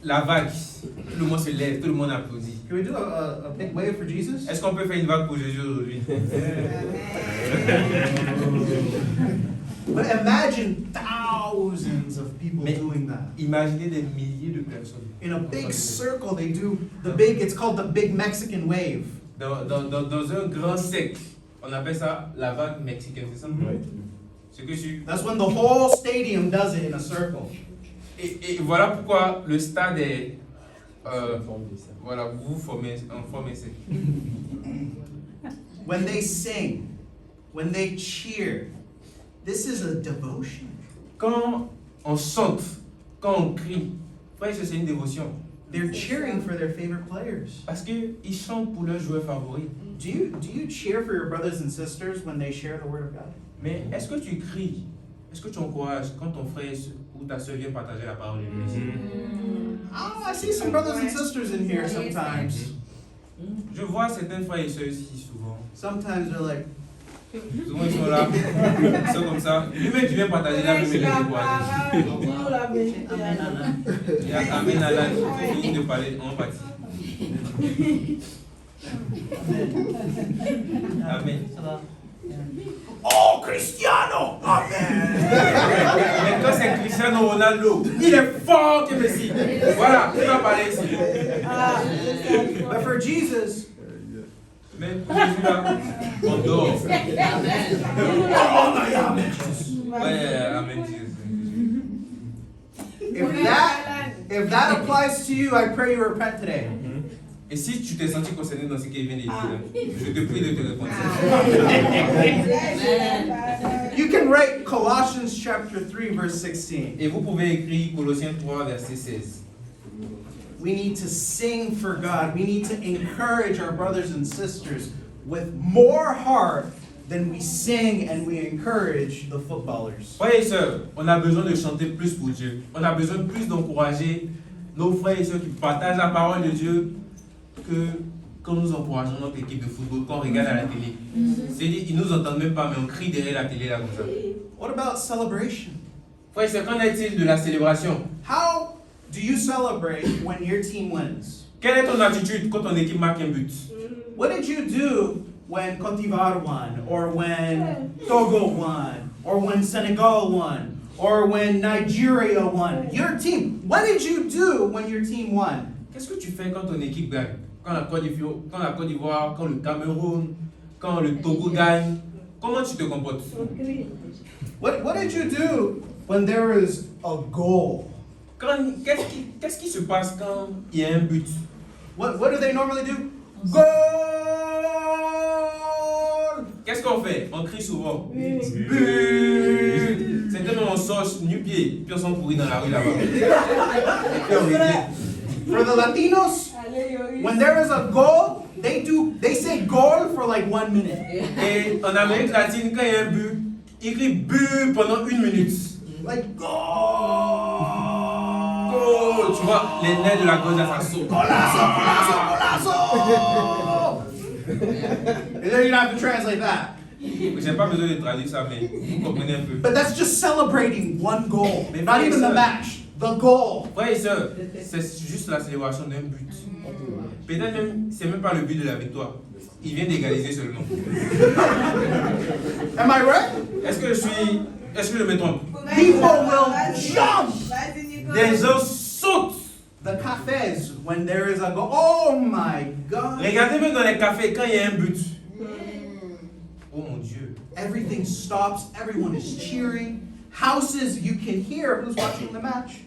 la vague. Tout le monde se lève, tout le monde applaudit. Can we do a big wave for Jesus? Est-ce qu'on peut faire une vague pour Jésus aujourd'hui? But imagine thousands of people Mais- doing that. Imaginez des milliers de personnes. In a big circle, they do the big, it's called the big Mexican wave. Dans un grand cercle. On appelle ça la vague mexicaine, c'est ça? Ce que That's when the whole stadium does it in a circle. et voilà pourquoi le stade est. Voilà, vous formez un cercle. When they sing, when they cheer, this is a devotion. Quand on chante, quand on crie, frère, c'est une dévotion. They're cheering for their favorite players. Parce qu'ils chantent pour leurs joueurs favoris. Do you cheer for your brothers and sisters when they share the word of God? Mais est-ce que tu cries? Est-ce que tu encourages quand ton frère ou ta soeur vient partager la parole de Dieu? Oh, I see some brothers and sisters in here sometimes. Je vois certains frères et sœurs ici souvent. Sometimes they're like, Souvent ils sont là, ils sont comme ça. Lui-même tu viens partager la même énergie pour aller. Il y a Amen Allah, il finit de parler en partie. Amen. oh, Cristiano! Amen! Mais quand c'est Cristiano Ronaldo, il est fort que Messi. Voilà, il va parler ici. But for Jesus, Mais pour Jésus là, on dort. Ouais, Amen Jésus. if that applies to you, I pray you repent today. Et si tu t'es senti concerné dans ce qu'il vient de dire, je te prie de te répondre. You can write Colossians chapter 3, verse 16. Et vous pouvez écrire Colossiens 3, verset 16. We need to sing for God. We need to encourage our brothers and sisters with more heart than we sing and we encourage the footballers. Frères et sœurs, on a besoin de chanter plus pour Dieu. On a besoin plus d'encourager nos frères et sœurs qui partagent la parole de Dieu que quand nous encourageons notre équipe de football, quand on regarde à la télé. C'est-à-dire, ils nous entendent même pas, mais on crie derrière la télé là comme ça. What about celebration? Frères et sœurs, qu'en est-il de la célébration? How do you celebrate when your team wins? Quelle est ton attitude quand ton équipe marque un but? What did you do when Côte d'Ivoire won, or when Togo won, or when Senegal won, or when Nigeria won? Your team. What did you do when your team won? Qu'est-ce que tu fais quand ton équipe gagne? Quand la Côte d'Ivoire, quand le Cameroun, quand le Togo gagne, comment tu te comportes? What did you do when there is a goal? Qu'est-ce qui se passe quand il y a un but? What do they normally do? Goal! Qu'est-ce qu'on fait? On crie souvent. But! C'était même on sort nu-pied, puis on s'en courir dans la rue là-bas. Et puis on regarde. For the Latinos, when there is a goal, they say goal for like 1 minute. Et en Amérique latine, quand il y a un but, ils crient but pendant 1 minute. Like goal! Oh, tu vois, les nerfs de la gauche, là, ça saute. Golazo! And then you don't have to translate that. J'ai pas besoin de traduire ça, mais vous comprenez un peu. But that's just celebrating one goal. Not even the match. The goal. Frères et sœurs, c'est juste la célébration d'un but. Peut-être même, c'est même pas le but de la victoire. Il vient d'égaliser seulement. Am I right? Est-ce que je me trompe? People will jump. Des gens sautent. The cafes when there is a goal. Oh my God. Regardez même dans les cafés quand il y a un but. Oh mon Dieu. Everything stops. Everyone is cheering. Houses, you can hear who's watching the match.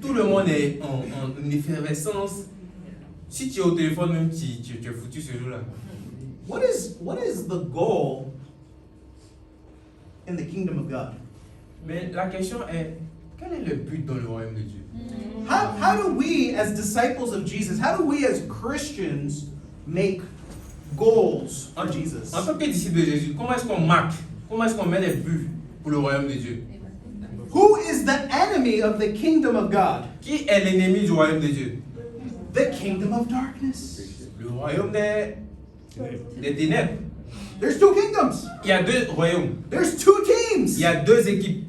Tout le monde est en effervescence. Si tu es au téléphone, même tu es foutu ce jour-là. What is the goal in the kingdom of God? Mais la question est, quel est le but dans le royaume de Dieu? How do we, as disciples of Jesus, how do we as Christians make goals for Jesus? En tant que disciple de Jésus, comment est-ce qu'on marque? Comment est-ce qu'on met les buts pour le royaume de Dieu? Who is the enemy of the kingdom of God? Qui est l'ennemi du royaume de Dieu? The kingdom of darkness. Le royaume des ténèbres. There's two kingdoms. Il y a deux royaumes. There's two teams. Il y a deux équipes.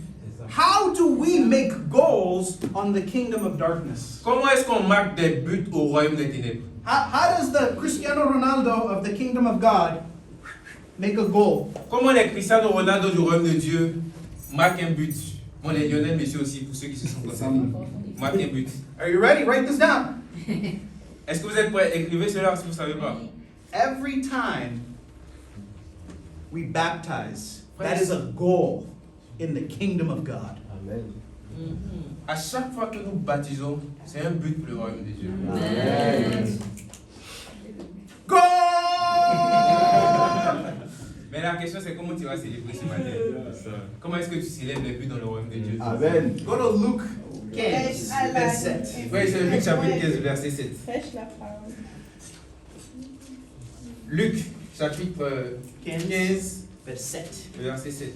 How do we make goals on the kingdom of darkness? Comment est-ce qu'on marque des buts au royaume des ténèbres? How does the Cristiano Ronaldo of the kingdom of God make a goal? Comment les Cristiano Ronaldo du royaume de Dieu Marque un but. Bon, les Lyonnais, messieurs aussi, pour ceux qui se sont concernés. Marque un but. Are you ready? Write this down. Est-ce que vous êtes prêts? Écrivez cela si vous ne savez pas. Every time we baptize, that is a goal in the kingdom of God. Amen. À chaque fois que nous baptisons, c'est un but pour le royaume de Dieu. Amen. Goal! Mais la question c'est comment tu vas célébrer ce matin? Comment est-ce que tu célèbres les buts dans le royaume de Dieu? Amen. Go to Luke 15, verse 7. Oui, c'est Luc chapitre 15, verset 7. Prêche la parole. Luc chapitre 15, verse 7. verset 7.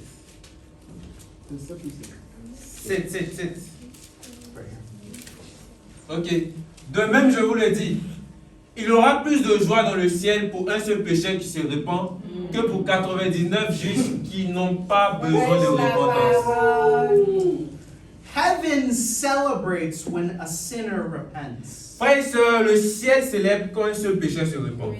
7, 7, 7. Right here. Ok. De même, je vous le dis, il y aura plus de joie dans le ciel pour un seul pécheur qui se répand que pour 99 justes qui n'ont pas besoin de repentance. Heaven celebrates when a sinner repents. Frères et sœurs, le ciel célèbre quand un seul pécheur se répand.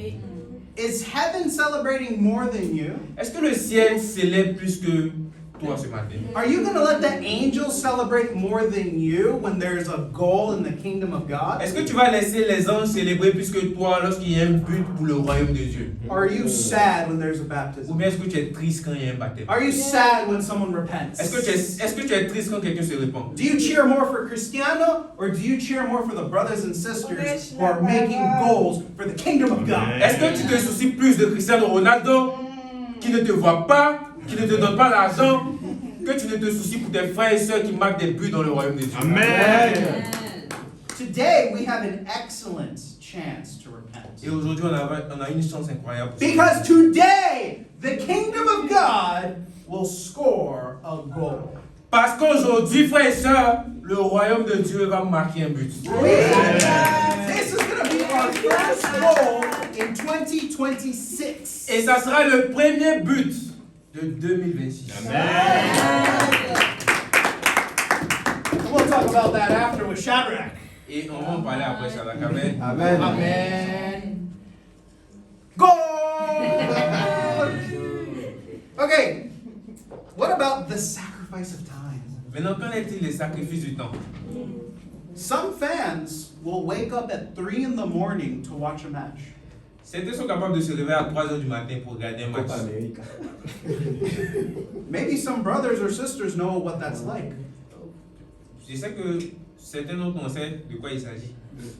Is heaven celebrating more than you? Est-ce que le ciel célèbre plus que toi ce matin? Are you going to let the angels celebrate more than you when there's a goal in the kingdom of God? Est-ce que tu vas laisser les anges célébrer plus que toi lorsqu'il y a un but pour le royaume de Dieu? Or are you sad when there's a Ou baptism? bien est-ce que tu es triste quand il y a un baptême? Are you sad when someone repents? Est-ce que tu es triste quand quelqu'un se répand? Do you cheer more for Cristiano or do you cheer more for the brothers and sisters who are making goals for the kingdom of God? Est-ce que tu te soucies plus de Cristiano Ronaldo qui ne te voit pas, qui ne te donne pas l'argent, que tu ne te soucies pour tes frères et sœurs qui marquent des buts dans le royaume de Dieu? Amen. Today we have an excellent chance to repent. Et aujourd'hui, on a une chance incroyable. Because today the kingdom of God will score a goal. Parce qu'aujourd'hui, frères et sœurs, le royaume de Dieu va marquer un but. This is going to be our first goal in 2026. Et ça sera le premier but de 2026. And we'll talk about that after with Shadrach. Et on va en parler après Shadrach. Amen. Amen. Amen. Goal! Okay, what about the sacrifice of time? Maintenant, qu'en est-il des sacrifices du temps? Some fans will wake up at 3 in the morning to watch a match. Certains sont capables de se lever à 3 heures du matin pour regarder un match. Copa América. Maybe some brothers or sisters know what that's like. Je sais que certains d'entre nous savent de quoi il s'agit.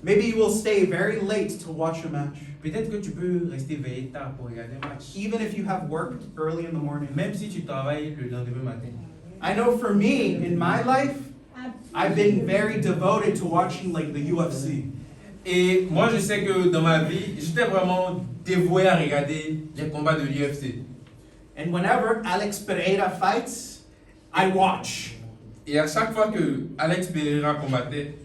Maybe you will stay very late to watch a match, Peut-être que tu peux rester veillé tard pour regarder un match. even if you have work early in the morning. Même si tu travailles le lendemain matin. I know for me, in my life, I've been very devoted to watching like the UFC. Et moi, je sais que dans ma vie, j'étais vraiment dévoué à regarder les combats de l'UFC. And whenever Alex Pereira fights, I watch. Et à chaque fois que Alex Pereira combattait,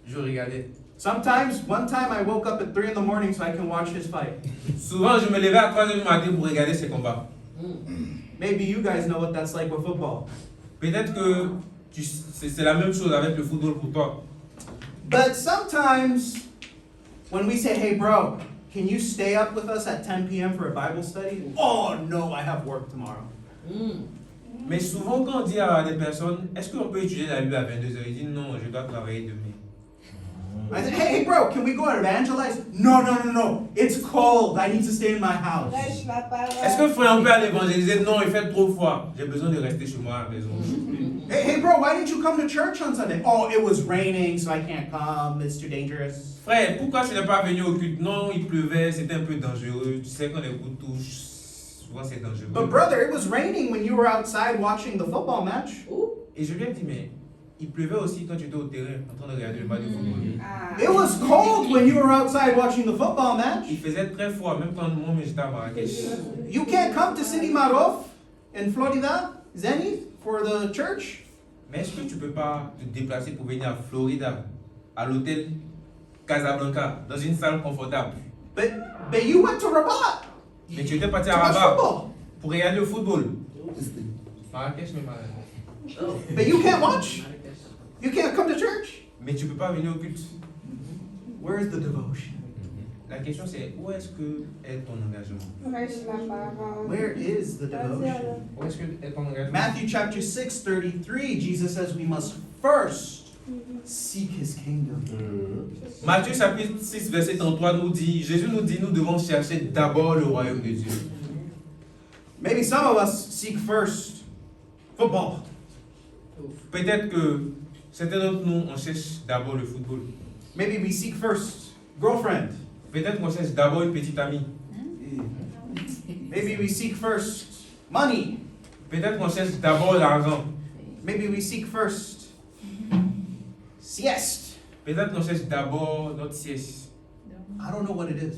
je regardais. Sometimes, one time I woke up at 3 in the morning so I can watch his fight. Souvent, je me levais à 3 heures du matin pour regarder ses combats. Maybe you guys know what that's like with football. Peut-être que c'est la même chose avec le football pour toi. But sometimes, when we say, hey bro, can you stay up with us at 10 p.m. for a Bible study? Oh no, I have work tomorrow. Mais souvent, quand on dit à des personnes, est-ce qu'on peut étudier la Bible à 22 heures? Ils disent non, je dois travailler demain. I said, hey bro, can we go and evangelize? No, it's cold. I need to stay in my house. Est-ce que frère, on peut aller évangéliser? Non, il fait trop froid. J'ai besoin de rester chez moi à la maison. Hey bro, why didn't you come to church on Sunday? Oh, it was raining, so I can't come. It's too dangerous. Frère, pourquoi tu n'es pas venu au culte? Non, il pleuvait, c'était un peu dangereux. Tu sais, quand les coups touchent, souvent c'est dangereux. But brother, it was raining when you were outside watching the football match. Et je lui ai dit, mais il pleuvait aussi quand tu étais au terrain en train de regarder le match de football. It was cold when you were outside watching the football match. Il faisait très froid, même quand moi j'étais à Marrakech. You can't come to City Marof in Florida, Zenith, for the church. Mais est-ce que tu peux pas te déplacer pour venir à Florida, à l'hôtel Casablanca, dans une salle confortable? But you went to Rabat Mais tu étais parti to à watch Rabat football. pour regarder le football. Marrakech, mais Marrakech. But you can't watch. You can't come to church. Mais tu peux pas venir au culte. Where's the devotion? La question c'est où est-ce que est ton engagement? Prêche la parole. Where is the devotion? Où est-ce que est ton engagement? Matthew chapter 6:33, Jesus says we must first seek his kingdom. Matthieu chapitre 6 verset 33 nous dit, Jésus nous dit nous devons chercher d'abord le royaume de Dieu. Maybe some of us seek first football. Peut-être que certains d'entre nous on cherche d'abord le football. Maybe we seek first girlfriend. Peut-être qu'on cherche d'abord une petite amie. Maybe we seek first money. Peut-être qu'on cherche d'abord l'argent. Maybe we seek first sieste. Peut-être qu'on cherche d'abord notre sieste. I don't know what it is.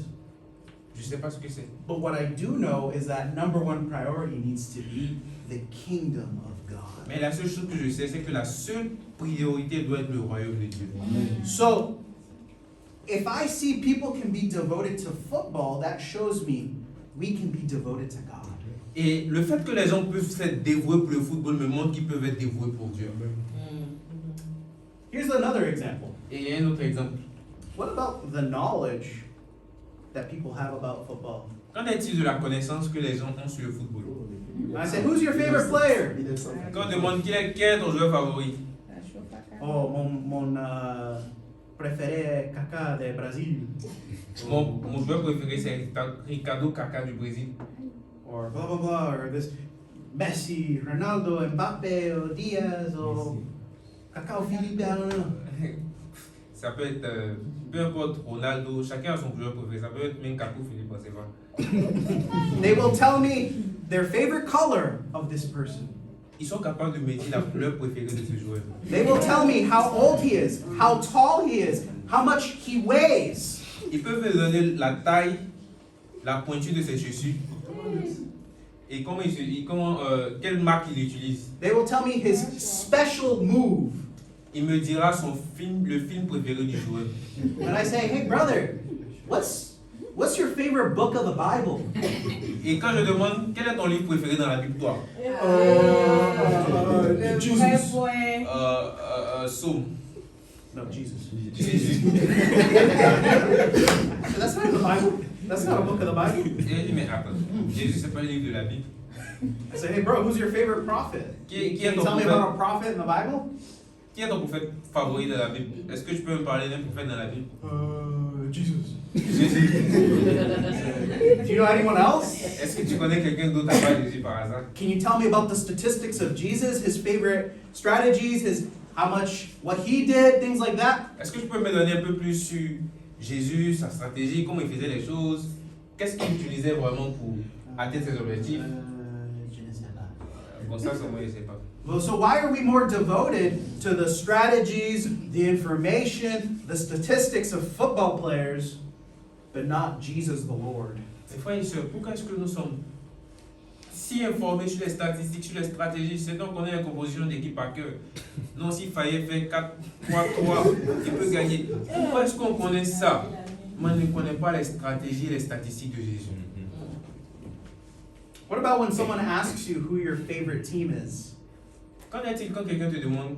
Je ne sais pas ce que c'est. But what I do know is that number one priority needs to be the kingdom of God. Mais la seule chose que je sais, c'est que la seule priorité doit être le royaume de Dieu. So, if I see people can be devoted to football, that shows me we can be devoted to God. Et le fait que les gens peuvent s'être dévoués pour le football me montre qu'ils peuvent être dévoués pour Dieu. Here's another example. Et il y a un autre exemple. What about the knowledge that people have about football? Qu'en est-il de la connaissance que les gens ont sur le football? I said, who's your favorite player? Quand on demande qui est ton joueur favori, Oh, mon préféré Kaká de Brésil. mon joueur préféré c'est Ricardo Kaká du Brésil. Or blah blah blah, or this Messi, Ronaldo, Mbappé, or Diaz, or Kaká Felipe, I don't know. Ça peut être, peu importe, Ronaldo, chacun a son joueur préféré. Ça peut être même Kaká Philippe, c'est vrai. They will tell me their favorite color of this person. Ils sont capables de me dire la couleur préférée de ce joueur. They will tell me how old he is, how tall he is, how much he weighs. Ils peuvent me donner la taille, la pointure de ses chaussures et quelle marque il utilise. They will tell me his special move. Il me dira le film préféré du joueur. And I say, hey brother, what's your favorite book of the Bible? Et quand je demande quel est ton livre préféré dans la Bible, toi? Le vrai point. Psaume. No, Jesus. Jésus. That's not in the Bible. That's not a book of the Bible. Et il dit, mais attends, Jésus, c'est pas le livre de la Bible. I say, hey bro, who's your favorite prophet? Qui Can est you ton tell me prophète? about a prophet in the Bible? Qui est ton prophète favori de la Bible? Est-ce que tu peux me parler d'un prophète dans la Bible? Jesus. Jésus. Do you know anyone else? Est-ce que tu connais quelqu'un d'autre à part Jésus par hasard? Can you tell me about the statistics of Jesus, his favorite strategies, what he did, things like that? Est-ce que tu peux me donner un peu plus sur Jésus, sa stratégie, comment il faisait les choses? Qu'est-ce qu'il utilisait vraiment pour atteindre ses objectifs? Je ne sais pas. Bon, ça, c'est moi, je ne sais pas. Well, so why are we more devoted to the strategies, the information, the statistics of football players, but not Jesus the Lord? Mes frères et sœurs, pourquoi est-ce que nous sommes si informés sur les statistiques, sur les stratégies? C'est donc qu'on a la composition d'équipe par cœur. Non, s'il fallait faire 4-3-3, il peut gagner. Pourquoi est-ce qu'on connaît ça? Mais on ne connaît pas les stratégies et les statistiques de Jésus. What about when someone asks you who your favorite team is? Qu'en est-il quand quelqu'un te demande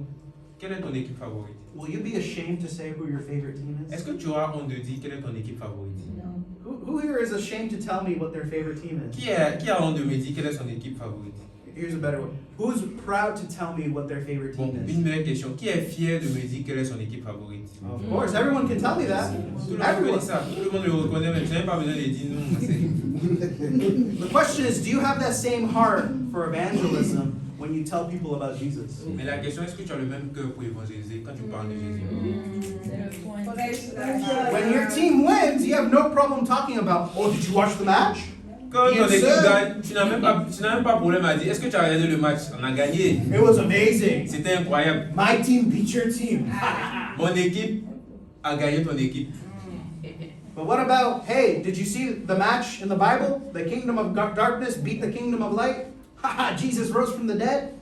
quelle est ton équipe favorite? Will you be ashamed to say who your favorite team Est-ce is? que tu auras honte de dire quelle est ton équipe favorite? Who here is ashamed to tell me what their favorite team is? Qui a honte de me dire quelle est son équipe favorite? Here's a better one. Who's proud to tell me what their favorite Bon, team is? une meilleure question. Qui est fier de me dire quelle est son équipe favorite? Of course, everyone can tell me that. Tout le monde connaît Everyone. ça. Tout le monde le reconnaît, mais tu n'as pas besoin de le dire. Non, The question is, do you have that same heart for evangelism when you tell people about Jesus? mais la question, est-ce que tu as le même cœur pour évangéliser quand tu parles de Jésus? Prêche la parole. When your team wins, you have no problem talking about, oh, did you watch the match? Quand ton Yes, équipe sir. gagne, tu n'as même pas problème à dire est-ce que tu as regardé le match? On a gagné. It was amazing. C'était incroyable. My team beat your team. Mon équipe a gagné ton équipe. But what about, hey, did you see the match in the Bible? The kingdom of darkness beat the kingdom of light? Haha, Jesus rose from the dead.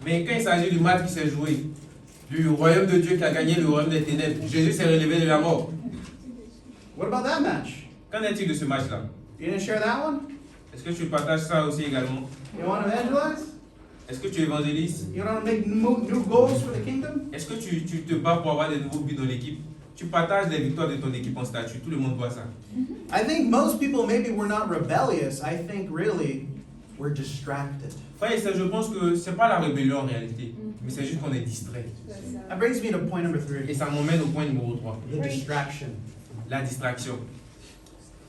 Mais quand il s'agit du match qui s'est joué, du royaume de Dieu qui a gagné le royaume des ténèbres, Jésus s'est relevé de la mort. What about that match? Qu'en est-il de ce match-là? You didn't share that one? Est-ce que tu partages ça aussi également? You want to evangelize? Est-ce que tu évangélises? You want to make new goals for the kingdom? Est-ce que tu te bats pour avoir des nouveaux buts dans l'équipe? Tu partages les victoires de ton équipe en statut. Tout le monde voit ça. I think most people maybe we're not rebellious. I think really we're distracted. Frère et sœurs, je pense que c'est pas la rébellion en réalité, mais c'est juste qu'on est distrait. That brings me to point number 3, Et ça m'emmène au point numéro 3, the distraction. la distraction.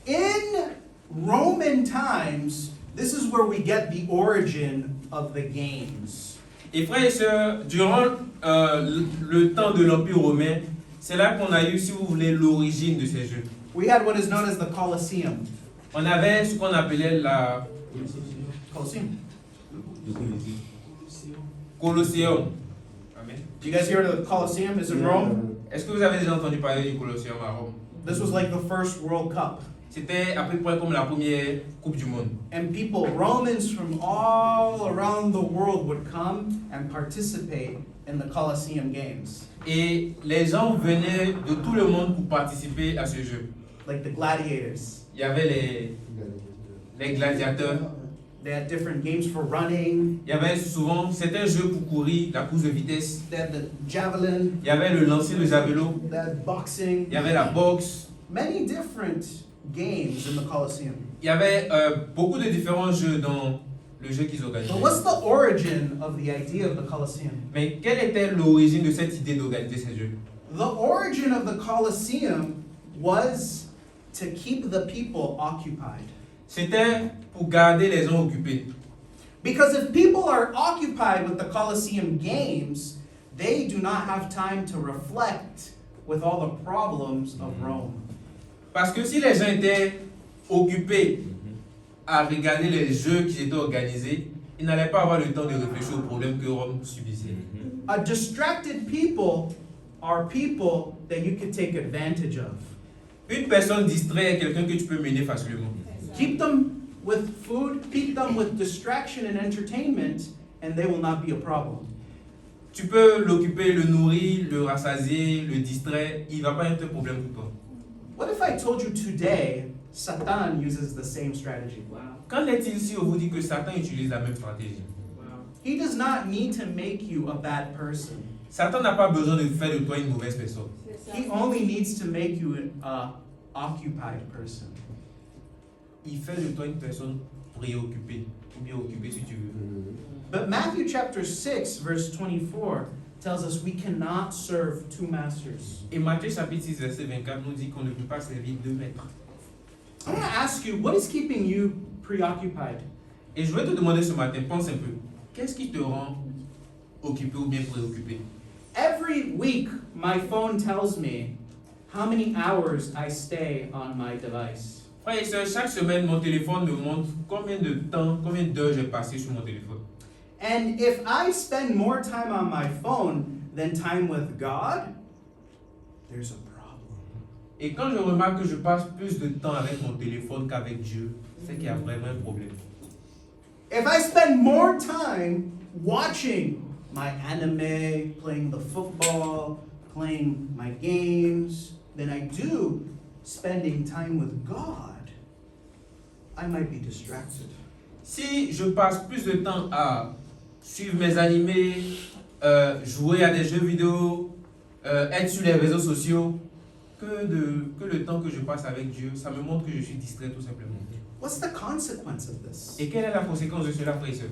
In Roman times, this is where we get the origin of the games. Et frères et sœurs, durant le temps de l'Empire romain, c'est là qu'on a eu, si vous voulez, l'origine de ces jeux. We had what is known as the Colosseum. On avait ce qu'on appelait la Colosseum. Colosseum. Amen. Do you guys hear of the Colosseum? Is in Rome. Est-ce que vous avez déjà entendu parler du Colosseum à Rome? This was like the first World Cup. C'était à peu près comme la première Coupe du Monde. And people, Romans from all around the world would come and participate in the Colosseum games. Et les gens venaient de tout le monde pour participer à ce jeu. Like the gladiators. Il y avait les gladiateurs. They had different games for running. Il y avait souvent certains jeux pour courir, la course de vitesse. They had the javelin. Il y avait le lancer de javelot. They had boxing. Il y avait la boxe. Many different games in the Colosseum. Il y avait beaucoup de différents jeux dans le jeu qu'ils organisaient. But what's the origin of the idea of the Colosseum? Mais quelle était l'origine de cette idée d'organiser ces jeux? The origin of the Colosseum was to keep the people occupied. C'était pour garder les gens occupés. Because if people are occupied with the Colosseum games, they do not have time to reflect with all the problems of Rome. Parce que si les gens étaient occupés à regarder les jeux qui étaient organisés, ils n'allaient pas avoir le temps de réfléchir aux problèmes que Rome subissait. A distracted people are people that you can take advantage of. Une personne distraite est quelqu'un que tu peux mener facilement. Keep them with food, keep them with distraction and entertainment, and they will not be a problem. Tu peux l'occuper, le nourrir, le rassasier, le distraire, il ne va pas être un problème pour toi. What if I told you today Satan uses the same strategy? Qu'en est-il si on vous dit que Satan utilise la même stratégie? He does not need to make you a bad person. Satan n'a pas besoin de faire de toi une mauvaise personne. He only needs to make you an occupied person. Il fait de toi une personne préoccupée, ou bien occupée si tu veux. But Matthew chapter 6 verse 24 tells us we cannot serve two masters. Et Matthieu chapitre 6 verset 24 nous dit qu'on ne peut pas servir deux maîtres. I want to ask you, what is keeping you preoccupied? Et je vais te demander ce matin, pense un peu, qu'est-ce qui te rend occupé ou bien préoccupé? Every week my phone tells me how many hours I stay on my device. Frère et sœurs, chaque semaine, mon téléphone me montre combien de temps, combien d'heures j'ai passé sur mon téléphone. And if I spend more time on my phone than time with God, there's a problem. Et quand je remarque que je passe plus de temps avec mon téléphone qu'avec Dieu, c'est qu'il y a vraiment un problème. If I spend more time watching my anime, playing the football, playing my games, than I do spending time with God, I might be distracted. Si je passe plus de temps à suivre mes animés, jouer à des jeux vidéo, être sur les réseaux sociaux, que le temps que je passe avec Dieu, ça me montre que je suis distrait tout simplement. What's the consequence of this? Et quelle est la conséquence de cela, frère et sœur?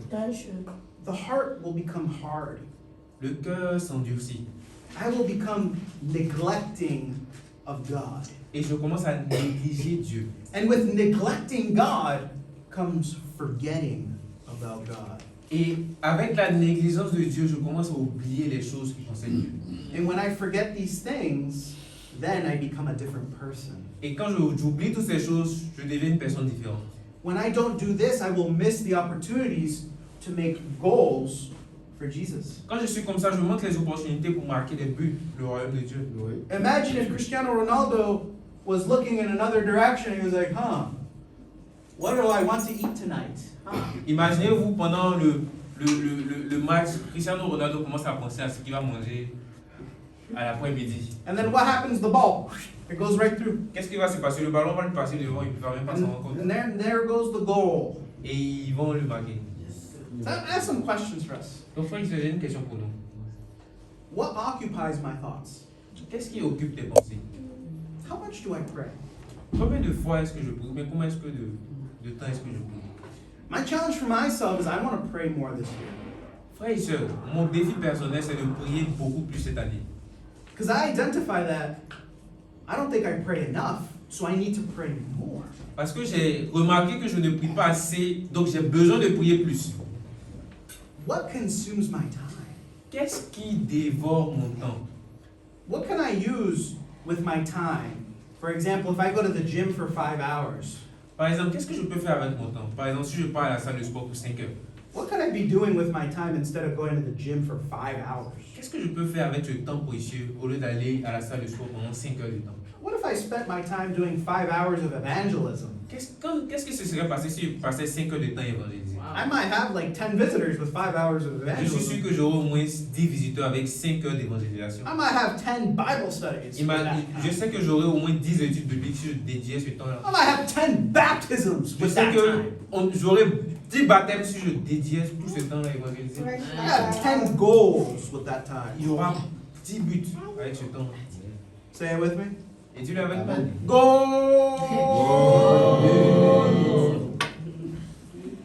The heart will become hard. Le cœur s'endurcit. I will become neglecting of God. Et je commence à négliger Dieu. And with neglecting God comes forgetting about God. Et avec la négligence de Dieu, je commence à oublier les choses qui concernent Dieu. And when I forget these things, then I become a different person. Et quand j'oublie toutes ces choses, je deviens une personne différente. When I don't do this, I will miss the opportunities to make goals for Jesus. Quand je suis comme ça, je manque les opportunités pour marquer des buts, le royaume de Dieu. Imagine if Cristiano Ronaldo was looking in another direction and he was like, what do I want to eat tonight? Imaginez-vous pendant le match, Cristiano Ronaldo commence à penser à ce qu'il va manger à l'après-midi. And then what happens? The ball, it goes right through. Qu'est-ce qui va se passer? Le ballon va lui passer devant, il ne va même pas s'en rendre compte. And there goes the goal. Et ils vont le marquer. So I have some questions for us. Donc frère, j'ai une question pour nous. What occupies my thoughts? Qu'est-ce qui occupe tes pensées? How much do I pray? Combien de fois est-ce que je prie? Mais combien est-ce que de temps est-ce que je prie? My challenge for myself is I want to pray more this year. Frères et sœurs, mon défi personnel, c'est de prier beaucoup plus cette année. Because I identify that I don't think I pray enough, so I need to pray more. Parce que j'ai remarqué que je ne prie pas assez, donc j'ai besoin de prier plus. What consumes my time? Qu'est-ce qui dévore mon temps? What can I use with my time? For example, if I go to the gym for 5 hours, Par exemple, qu'est-ce que je peux faire avec mon temps? Par exemple, si je pars à la salle de sport pour 5 heures, what could I be doing with my time instead of going to the gym for 5 hours? qu'est-ce que je peux faire avec ce temps précieux au lieu d'aller à la salle de sport pendant 5 heures de temps? What if I spent my time doing 5 hours of evangelism? Qu'est-ce que ce serait passé si je passais 5 heures de temps à évangéliser? I might have like 10 visitors with 5 hours of Je suis sûr evangelism. que j'aurai au moins 10 visiteurs avec 5 heures d'évangélisation. I might have 10 Bible studies. for that Je time. sais que j'aurai au moins 10 études bibliques si je dédiais ce temps-là. I might have 10 baptisms Je with sais that que time. j'aurai 10 baptêmes si je dédiais tout ce temps-là à évangéliser. I have 10 goals with that time. Il y aura 10 buts avec ce temps. Say it with me. Et tu l'avais pas? Goals!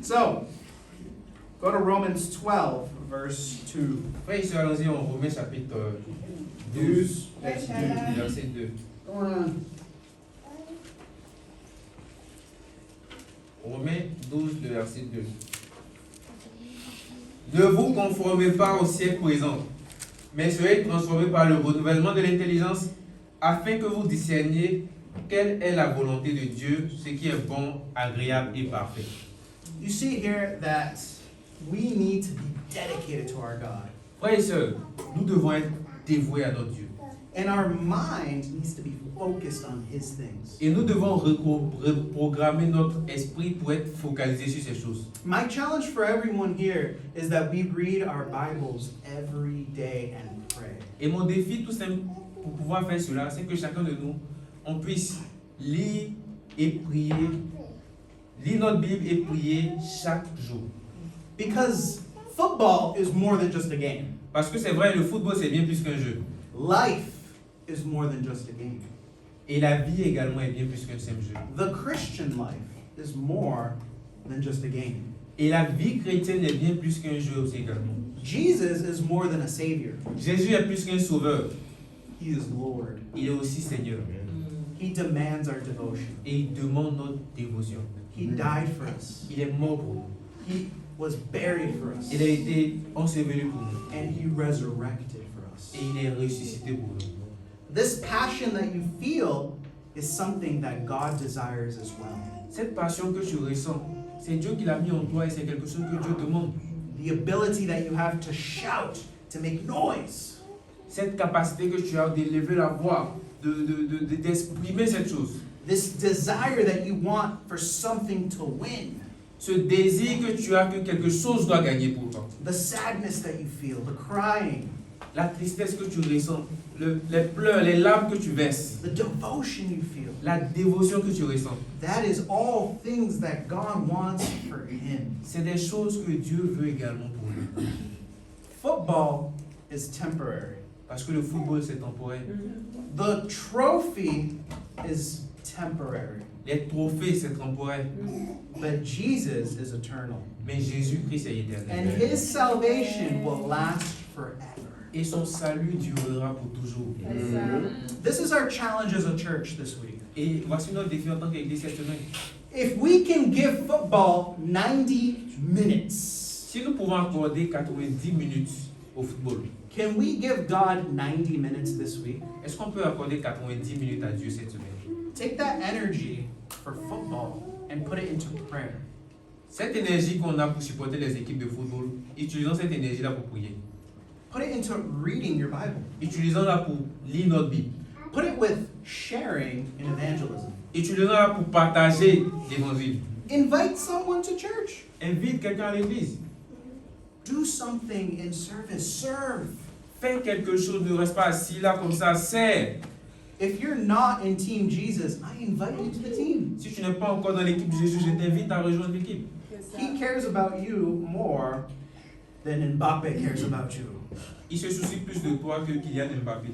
So, go to Romans 12, verse 2. Frère, ici, allons-y, on Romains chapitre 12, verset 2. Romains 12, le verset 2. Ne vous conformez pas au siècle présent, mais soyez transformés par le renouvellement de l'intelligence, afin que vous discerniez quelle est la volonté de Dieu, ce qui est bon, agréable et parfait. You see here that we need to be dedicated to our God. Frères et sœurs, nous devons être dévoués à notre Dieu. And our mind needs to be focused on His things. Et nous devons reprogrammer notre esprit pour être focalisé sur ces choses. My challenge for everyone here is that we read our Bibles every day and pray. Et mon défi tout simple pour pouvoir faire cela, c'est que chacun de nous, on puisse lire et prier, lire notre Bible et prier chaque jour. Because football is more than just a game. Parce que c'est vrai, le football c'est bien plus qu'un jeu. Life is more than just a game. Et la vie également est bien plus qu'un simple jeu. The Christian life is more than just a game. Et la vie chrétienne est bien plus qu'un jeu aussi également. Jesus is more than a savior. Jésus est plus qu'un sauveur, He is Lord. il est aussi Seigneur. He demands our devotion. Et il demande notre dévotion. He died for us. Il est mort pour nous. He was buried for us. Il a été enseveli pour nous. And He resurrected for us. Et il est ressuscité pour nous. This passion that you feel is something that God desires as well. Cette passion que tu ressens, c'est Dieu qui l'a mis en toi et c'est quelque chose que Dieu demande. The ability that you have to shout, to make noise. Cette capacité que tu as d'élever la voix, d'exprimer cette chose. This desire that you want for something to win. Ce désir que tu as que quelque chose doit gagner pour toi. The sadness that you feel, the crying, La tristesse que tu ressens, les pleurs, les larmes que tu verses, the devotion you feel. la dévotion que tu ressens. That is all things that God wants for Him. C'est des choses que Dieu veut également pour lui. Football is temporary. Parce que le football c'est temporaire. The trophy is temporary. Les trophées c'est temporaire. But Jesus is eternal. Mais Jésus-Christ est And éternel. His salvation will last forever. Et son salut durera pour toujours. This is our challenge as a church this week. Et voici notre défi en tant qu'Église cette semaine. If we can give football 90 minutes, Si nous pouvons accorder 90 minutes au football, can we give God 90 minutes this week? est-ce qu'on peut accorder 90 minutes à Dieu cette semaine? Take that energy for football and put it into prayer. Cette énergie qu'on a pour supporter les équipes de football, utilisons cette énergie-là pour prier. Put it into reading your Bible. Utilisons-la pour lire notre Bible. Put it with sharing in evangelism. Utilisons-la pour partager l'évangile. Invite someone to church. Invite quelqu'un à l'église. Do something in service. Serve. Fais quelque chose, ne reste pas assis là comme ça, sers. If you're not in Team Jesus, I invite you to the team. Si tu n'es pas encore dans l'équipe de Jésus, je t'invite à rejoindre l'équipe. He cares about you more than Mbappe cares about you. Il se soucie plus de toi que Kylian Mbappé.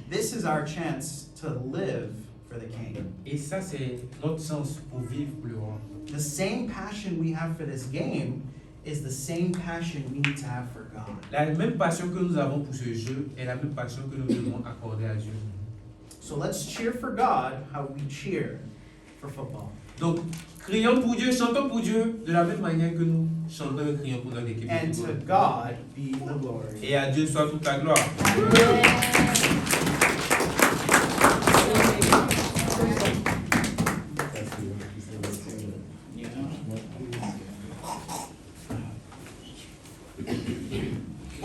this is our chance to live for the King. Et ça, c'est notre sens pour vivre pour le roi. The same passion we have for this game is the same passion we need to have for God. La même passion que nous avons pour ce jeu est la même passion que nous devons accorder à Dieu. So let's cheer for God how we cheer for football. Donc, crions pour Dieu, chantons pour Dieu de la même manière que nous chantons et crions pour notre équipe de And to football. God be the glory. Et à Dieu soit toute la gloire.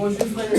Bonjour frères et